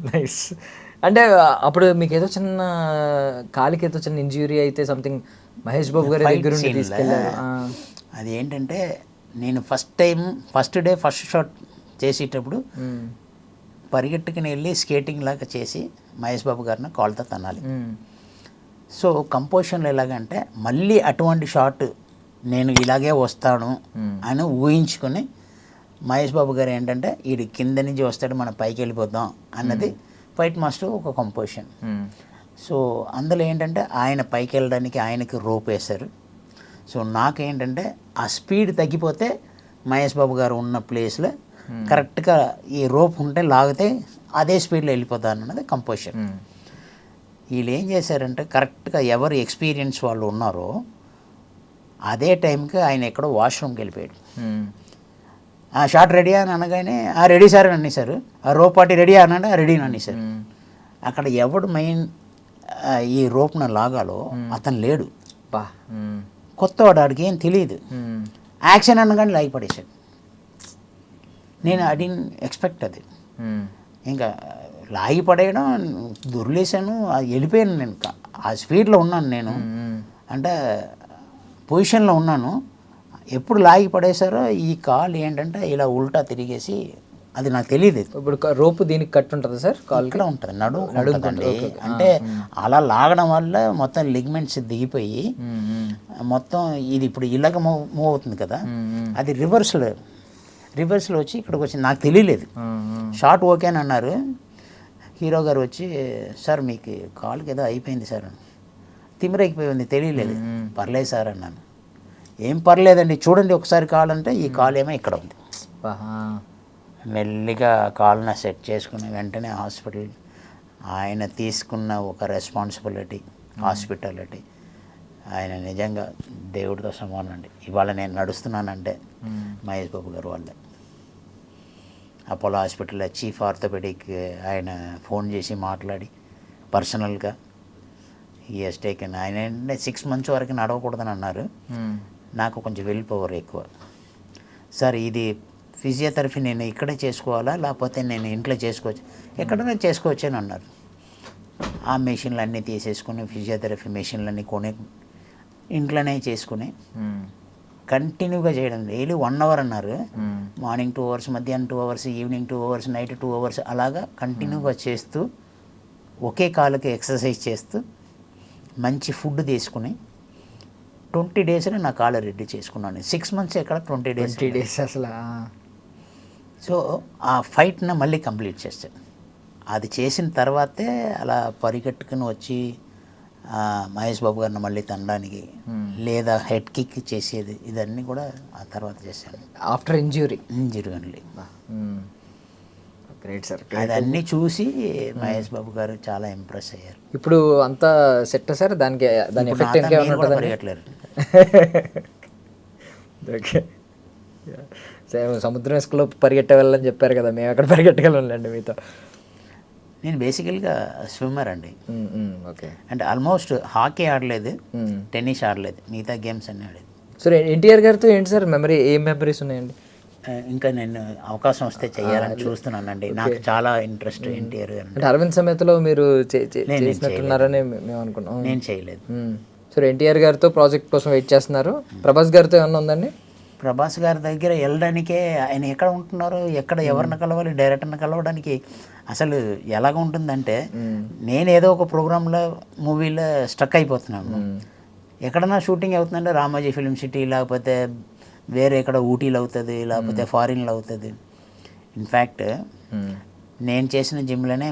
[SPEAKER 2] nice. అంటే అప్పుడు మీకు ఏదో చిన్న కాలికి ఏదో చిన్న ఇంజ్యూరీ అయితే సంథింగ్ మహేష్ బాబు గారి దగ్గర నుండి తీసుకెళ్ళారు.
[SPEAKER 3] అది ఏంటంటే నేను ఫస్ట్ డే ఫస్ట్ షాట్ చేసేటప్పుడు పరిగెట్టుకుని వెళ్ళి స్కేటింగ్ లాగా చేసి మహేష్ బాబు గారిని కాల్తో తన్నాలి. సో కంపోజిషన్లో ఎలాగంటే మళ్ళీ అటువంటి షాట్ నేను ఇలాగే వస్తాను అని ఊహించుకొని మహేష్ బాబు గారు ఏంటంటే వీడి కింద నుంచి వస్తాడు మనం పైకి వెళ్ళిపోదాం అన్నది ఫైట్ మాస్టర్ ఒక కంపోజిషన్. సో అందులో ఏంటంటే ఆయన పైకి వెళ్ళడానికి ఆయనకి రోప్ వేశారు. సో నాకేంటంటే ఆ స్పీడ్ తగ్గిపోతే మహేష్ బాబు గారు ఉన్న ప్లేస్లో కరెక్ట్గా ఈ రోప్ ఉంటే లాగితే అదే స్పీడ్లో వెళ్ళిపోతాను అన్నది కంపోజిషన్. వీళ్ళు ఏం చేశారంటే కరెక్ట్గా ఎవరు ఎక్స్పీరియన్స్ వాళ్ళు ఉన్నారో అదే టైంకి ఆయన ఎక్కడో వాష్రూమ్కి వెళ్ళిపోయాడు. ఆ షాట్ రెడీ అని అనగానే రెడీ సార్ అని అనేసారు. ఆ రోప్ పార్టీ రెడీ అన్నాడు, రెడీ అని అనేసారు. అక్కడ ఎవడు మెయిన్ ఈ రోప్ను లాగాలో అతను లేడు. కొత్తవాడు, ఆడికి ఏం తెలియదు. యాక్షన్ అనగానే లాగి పడేశాడు. నేను ఐ డిడ్ంట్ ఎక్స్పెక్ట్ అది. ఇంకా లాగి పడేయడం దొర్లేసాను, వెళ్ళిపోయాను. నేను ఆ స్పీడ్లో ఉన్నాను, నేను అంటే పొజిషన్లో ఉన్నాను. ఎప్పుడు లాగి పడేశారో ఈ కాల్ ఏంటంటే ఇలా ఉల్టా తిరిగేసి, అది నాకు తెలియదు.
[SPEAKER 2] ఇప్పుడు రోపు దీనికి కట్ ఉంటుంది సార్, కాల్
[SPEAKER 3] ఇక్కడ ఉంటుంది, నడుండి. అంటే అలా లాగడం వల్ల మొత్తం లిగ్మెంట్స్ దిగిపోయి మొత్తం ఇది ఇప్పుడు ఇలాగ మూవ్ అవుతుంది కదా, అది రివర్స్లో వచ్చి ఇక్కడికి వచ్చి నాకు తెలియలేదు. షార్ట్ ఓకే అని అన్నారు. హీరో గారు వచ్చి సార్ మీకు కాలుకి ఏదో అయిపోయింది సార్, తిమిరైపోయి ఉంది, తెలియలేదు. పర్లేదు సార్ అన్నాను. ఏం పర్లేదండి చూడండి ఒకసారి కాల్ అంటే ఈ కాల్ ఏమో ఇక్కడ ఉంది. మెల్లిగా కాల్ని సెట్ చేసుకుని వెంటనే హాస్పిటల్, ఆయన తీసుకున్న ఒక రెస్పాన్సిబిలిటీ, హాస్పిటాలిటీ, ఆయన నిజంగా దేవుడితో సమానం అండి. ఇవాళ నేను నడుస్తున్నానంటే మహేష్ బాబు గారు వాళ్ళే. అపోలో హాస్పిటల్లో చీఫ్ ఆర్థోపెడిక్ ఆయన ఫోన్ చేసి మాట్లాడి పర్సనల్గా ఈ హెస్ టేకెన్. ఆయన ఏంటంటే 6 months వరకు నడవకూడదని అన్నారు. నాకు కొంచెం విల్ పవర్ ఎక్కువ. సార్ ఇది ఫిజియోథెరపీ నేను ఇక్కడే చేసుకోవాలా లేకపోతే నేను ఇంట్లో చేసుకోవచ్చు? ఎక్కడైనా చేసుకోవచ్చు అని అన్నారు. ఆ మెషిన్లు అన్నీ తీసేసుకుని ఫిజియోథెరపీ మెషిన్లన్నీ కొని ఇంట్లోనే చేసుకుని కంటిన్యూగా చేయడం. డైలీ 1 hour అన్నారు. మార్నింగ్ 2 hours, మధ్యాహ్నం 2 hours, evening 2 hours, night 2 hours, అలాగా కంటిన్యూగా చేస్తూ ఒకే కాలుకి ఎక్సర్సైజ్ చేస్తూ మంచి ఫుడ్ తీసుకుని 20 daysలో నా కాలు రెడీ చేసుకున్నాను. 6 months ఎక్కడ 20 days
[SPEAKER 2] అసలు.
[SPEAKER 3] సో ఆ ఫైట్ని మళ్ళీ కంప్లీట్ చేశాను. అది చేసిన తర్వాతే అలా పరిగెట్టుకుని వచ్చి మహేష్ బాబు గారిని మళ్ళీ తనడానికి లేదా హెడ్ కిక్ చేసేది, ఇదన్నీ కూడా ఆ తర్వాత చేశాను.
[SPEAKER 2] After injury
[SPEAKER 3] only.
[SPEAKER 2] Great sir.
[SPEAKER 3] అదన్నీ చూసి మహేష్ బాబు గారు చాలా ఇంప్రెస్ అయ్యారు.
[SPEAKER 2] ఇప్పుడు అంతా సెట్ సార్, దాని
[SPEAKER 3] ఇప్పుడు
[SPEAKER 2] ఎఫెక్ట్
[SPEAKER 3] నాతో
[SPEAKER 2] ఇంకేమైనా
[SPEAKER 3] మీరు కూడా
[SPEAKER 2] ఉంటుందండి?
[SPEAKER 3] పరిగెట్టలేరు.
[SPEAKER 2] ఓకే, సముద్రం ఇసుకలో పరిగెట్టే వెళ్ళని చెప్పారు కదా, మేము ఎక్కడ పరిగెట్టగలండి మీతో.
[SPEAKER 3] నేను బేసికల్గా స్విమ్మర్ అండి.
[SPEAKER 2] ఓకే.
[SPEAKER 3] అంటే ఆల్మోస్ట్ హాకీ ఆడలేదు, టెన్నిస్ ఆడలేదు, మిగతా గేమ్స్ అన్నీ ఆడలేదు.
[SPEAKER 2] సార్ ఎన్టీఆర్ గారితో ఏంటి సార్ మెమరీ, ఏం మెమరీస్ ఉన్నాయండి?
[SPEAKER 3] ఇంకా నేను అవకాశం వస్తే చెయ్యాలని చూస్తున్నానండి. నాకు చాలా ఇంట్రెస్ట్ ఎన్టీఆర్ గారు.
[SPEAKER 2] అంటే అరవింద్ సమేతలో మీరు చేసినట్టున్నారని మేము అనుకున్నాం.
[SPEAKER 3] నేను చేయలేదు.
[SPEAKER 2] సార్ ఎన్టీఆర్ గారితో ప్రాజెక్ట్ కోసం వెయిట్ చేస్తున్నారు. ప్రభాస్ గారితో ఏమన్నా ఉందండి?
[SPEAKER 3] ప్రభాస్ గారి దగ్గర వెళ్ళడానికే, ఆయన ఎక్కడ ఉంటున్నారో, ఎక్కడ ఎవరిని కలవాలి, డైరెక్టర్ని కలవడానికి అసలు ఎలాగ ఉంటుందంటే, నేను ఏదో ఒక ప్రోగ్రాంలో మూవీలో స్టక్ అయిపోతున్నాను. ఎక్కడన్నా షూటింగ్ అవుతుందంటే రామోజీ ఫిల్మ్ సిటీ, లేకపోతే వేరే ఎక్కడ ఊటీలో అవుతుంది, లేకపోతే ఫారిన్లో అవుతుంది. ఇన్ఫ్యాక్ట్ నేను చేసిన జిమ్లోనే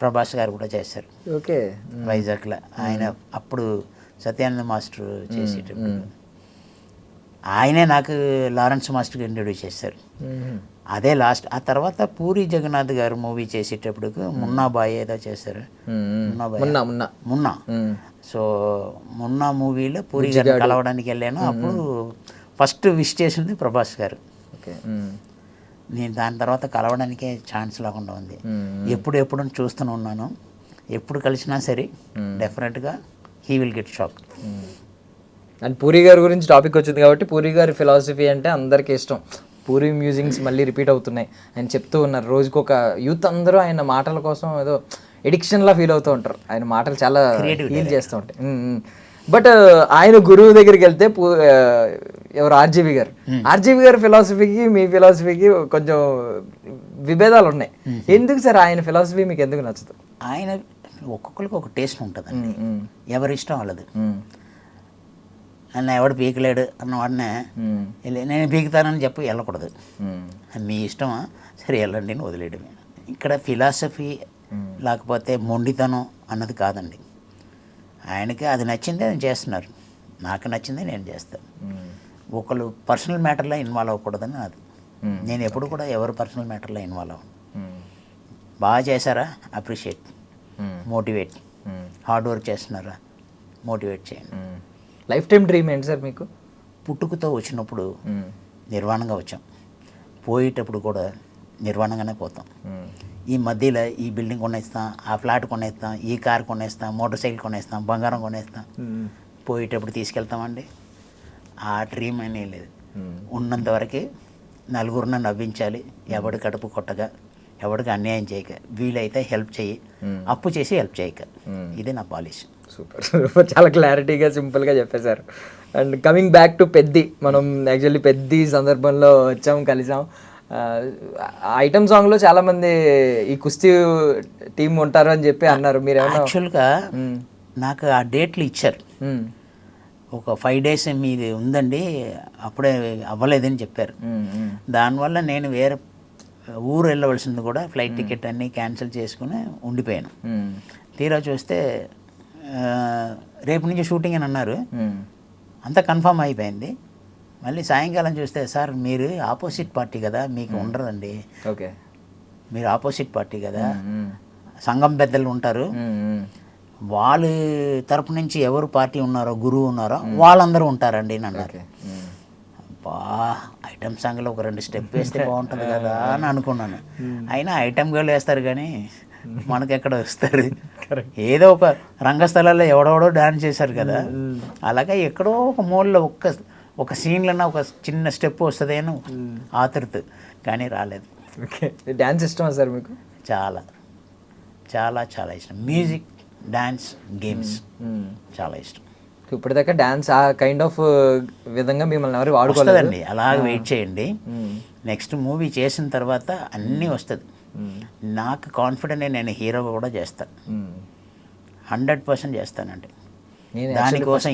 [SPEAKER 3] ప్రభాస్ గారు కూడా చేశారు.
[SPEAKER 2] ఓకే.
[SPEAKER 3] వైజాగ్లో ఆయన అప్పుడు సత్యానంద మాస్టర్ చేసేటప్పుడు ఆయనే నాకు లారెన్స్ మాస్టర్కి ఇంట్రడ్యూస్ చేశారు. అదే లాస్ట్. ఆ తర్వాత పూరి జగన్నాథ్ గారు మూవీ చేసేటప్పుడు మున్నా బాయ్ ఏదో చేశారు. మున్నా. సో మున్నా మూవీలో పూరి గారిని కలవడానికి వెళ్ళాను. అప్పుడు ఫస్ట్ విష్ చేసింది ప్రభాస్ గారు.
[SPEAKER 2] ఓకే.
[SPEAKER 3] నేను దాని తర్వాత కలవడానికే ఛాన్స్ లేకుండా ఉంది. ఎప్పుడు చూస్తూనే ఉన్నాను. ఎప్పుడు కలిసినా సరే డెఫినెట్గా he will get shock.
[SPEAKER 2] And puri గారి గురించి టాపిక్ వచ్చింది కాబట్టి, పూరి గారి ఫిలాసఫీ అంటే అందరికీ ఇష్టం. పూరి మ్యూజిక్స్ మళ్ళీ రిపీట్ అవుతున్నాయి. ఆయన చెప్తూ ఉన్నారు, రోజుకి ఒక యూత్ అందరూ ఆయన మాటల కోసం ఏదో ఎడిక్షన్లా ఫీల్ అవుతూ ఉంటారు. ఆయన మాటలు చాలా హీల్ చేస్తూ ఉంటాయి. బట్ ఆయన గురువు దగ్గరికి వెళ్తే ఎవరు ఆర్జీవి గారు ఫిలాసఫీకి మీ ఫిలాసఫీకి కొంచెం విభేదాలు ఉన్నాయి. ఎందుకు సార్ ఆయన ఫిలాసఫీ మీకు ఎందుకు నచ్చదు?
[SPEAKER 3] ఆయన ఒక్కొక్కరికి ఒక టేస్ట్ ఉంటుందండి, ఎవరి ఇష్టం వాళ్ళది. నన్ను ఎవడు పీకలేడు అన్నవాడినే నేను పీకుతానని చెప్పి వెళ్ళకూడదు. మీ ఇష్టమా, సరే వెళ్ళండి అని వదిలేయడమే. ఇక్కడ ఫిలాసఫీ లేకపోతే మొండితనం అన్నది కాదండి. ఆయనకి అది నచ్చిందే ఆయన చేస్తున్నారు, నాకు నచ్చిందే నేను చేస్తాను. ఒకళ్ళు పర్సనల్ మ్యాటర్లో ఇన్వాల్వ్ అవ్వకూడదని అది. నేను ఎప్పుడు కూడా ఎవరు పర్సనల్ మ్యాటర్లో ఇన్వాల్వ్ అవ్వను. బాగా చేశారా అప్రిషియేట్, మోటివేట్. హార్డ్ వర్క్ చేస్తున్నారా, మోటివేట్ చేయండి.
[SPEAKER 2] లైఫ్ టైం డ్రీమ్ ఏంటి సార్ మీకు?
[SPEAKER 3] పుట్టుకతో వచ్చినప్పుడు నిర్వాణంగా వచ్చాం, పోయేటప్పుడు కూడా నిర్వాణంగానే పోతాం. ఈ మధ్యలో ఈ బిల్డింగ్ కొనేస్తాం, ఆ ఫ్లాట్ కొనేస్తాం, ఈ కార్ కొనేస్తాం, మోటార్ సైకిల్ కొనేస్తాం, బంగారం కొనేస్తాం. పోయేటప్పుడు తీసుకెళ్తామండి. ఆ డ్రీమ్ అనే లేదు. ఉన్నంతవరకు నలుగురిని నవ్వించాలి, ఎవడి కడుపు కొట్టగా, ఎవడికి అన్యాయం చేయక, వీలైతే హెల్ప్ చేయి, అప్పు చేసి హెల్ప్ చేయక. ఇది నా పాలసీ.
[SPEAKER 2] సూపర్, చాలా క్లారిటీగా సింపుల్గా చెప్పేశారు. And coming back to Peddi, మనం యాక్చువల్లీ పెద్ది సందర్భంలో వచ్చాం, కలిసాం. ఐటమ్ సాంగ్లో చాలామంది ఈ కుస్తీ టీం ఉంటారు అని చెప్పి అన్నారు. మీరు
[SPEAKER 3] యాక్చువల్గా నాకు ఆ డేట్లు ఇచ్చారు. ఒక 5 days మీది ఉందండి, అప్పుడే అవ్వలేదని చెప్పారు. దానివల్ల నేను వేరే ఊరు వెళ్ళవలసింది కూడా ఫ్లైట్ టికెట్ అన్నీ క్యాన్సిల్ చేసుకుని ఉండిపోయాను. తీరా చూస్తే రేపు నుంచి షూటింగ్ అని అన్నారు. అంతా కన్ఫర్మ్ అయిపోయింది. మళ్ళీ సాయంకాలం చూస్తే, సార్ మీరు ఆపోజిట్ పార్టీ కదా, మీకు ఉండదండి.
[SPEAKER 2] ఓకే,
[SPEAKER 3] మీరు ఆపోజిట్ పార్టీ కదా, సంఘం పెద్దలు ఉంటారు, వాళ్ళ తరపు నుంచి ఎవరు పార్టీ ఉన్నారో, గురువు ఉన్నారో వాళ్ళందరూ ఉంటారండి అని అన్నారు. బా ఐటమ్ సాంగ్లో ఒక 2 స్టెప్ వేస్తే బాగుంటుంది కదా అని అనుకున్నాను. అయినా ఐటమ్ గర్ల్ వేస్తారు కానీ మనకెక్కడ వస్తారు. ఏదో ఒక రంగస్థలాల్లో ఎవడెవడో డాన్స్ చేశారు కదా, అలాగే ఎక్కడో ఒక మూలలో ఒక సీన్లన్నా ఒక చిన్న స్టెప్ వస్తుంది అని ఆతృత, కానీ రాలేదు.
[SPEAKER 2] ఓకే, డ్యాన్స్ ఇష్టమా సార్ మీకు?
[SPEAKER 3] చాలా చాలా చాలా ఇష్టం. మ్యూజిక్, డ్యాన్స్, గేమ్స్ చాలా ఇష్టం.
[SPEAKER 2] ఇప్పటిదాకా డ్యాన్స్ ఆ కైండ్ ఆఫ్ విధంగా మిమ్మల్ని ఎవరు వాడుకోలేదండి.
[SPEAKER 3] అలాగే వెయిట్ చేయండి. నెక్స్ట్ మూవీ చేసిన తర్వాత అన్నీ వస్తుంది. నాకు కాన్ఫిడెంట్, నేను హీరోగా కూడా చేస్తాను, 100% చేస్తానండి. దానికోసం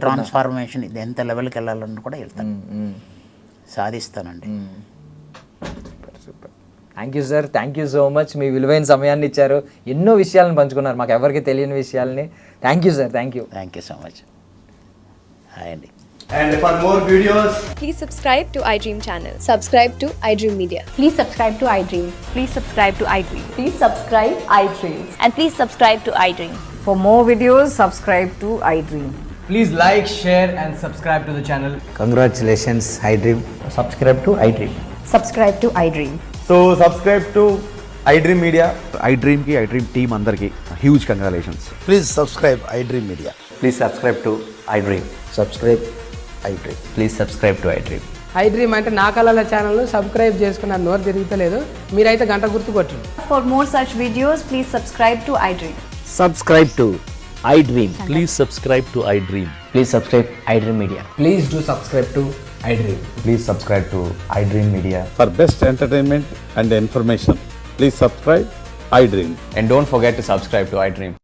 [SPEAKER 3] ట్రాన్స్ఫార్మేషన్, ఇది ఎంత లెవెల్కి వెళ్ళాలని కూడా వెళ్తాను, సాధిస్తానండి.
[SPEAKER 2] Super, thank you sir, thank you so much. మీ విలువైన సమయాన్ని ఇచ్చారు, ఎన్నో విషయాలను పంచుకున్నారు, మాకు ఎవరికి తెలియని విషయాల్ని. Thank you sir, thank you
[SPEAKER 3] so much. Hi అండి.
[SPEAKER 4] And for more videos,
[SPEAKER 5] Please subscribe to iDream channel.
[SPEAKER 6] Subscribe to iDream Media.
[SPEAKER 7] Please subscribe to iDream. Please subscribe to iDream.
[SPEAKER 6] Please subscribe iDream.
[SPEAKER 7] And please subscribe to iDream.
[SPEAKER 8] For more videos, subscribe to iDream.
[SPEAKER 2] Please like share and subscribe to the channel.
[SPEAKER 3] Congratulations iDream.
[SPEAKER 2] Subscribe to iDream.
[SPEAKER 8] Subscribe to iDream.
[SPEAKER 4] so subscribe to iDream Media.
[SPEAKER 9] iDream కి iDream team అందరికి huge congratulations.
[SPEAKER 10] Please subscribe iDream Media.
[SPEAKER 9] Please subscribe to iDream.
[SPEAKER 3] Subscribe iDream.
[SPEAKER 9] Please subscribe to iDream.
[SPEAKER 8] iDream అంటే నా కళల channel subscribe చేసుకున్న నోరు తిరుగుతలేదు, మీరైతే గంట గుర్తు కొట్టండి.
[SPEAKER 7] For more such videos, please subscribe to iDream.
[SPEAKER 10] Subscribe to iDream.
[SPEAKER 9] Please subscribe to iDream.
[SPEAKER 3] Please subscribe iDream Media.
[SPEAKER 2] Please do subscribe to iDream.
[SPEAKER 9] Please subscribe to iDream Media.
[SPEAKER 4] For best entertainment and information, please subscribe iDream.
[SPEAKER 9] And don't forget to subscribe to iDream.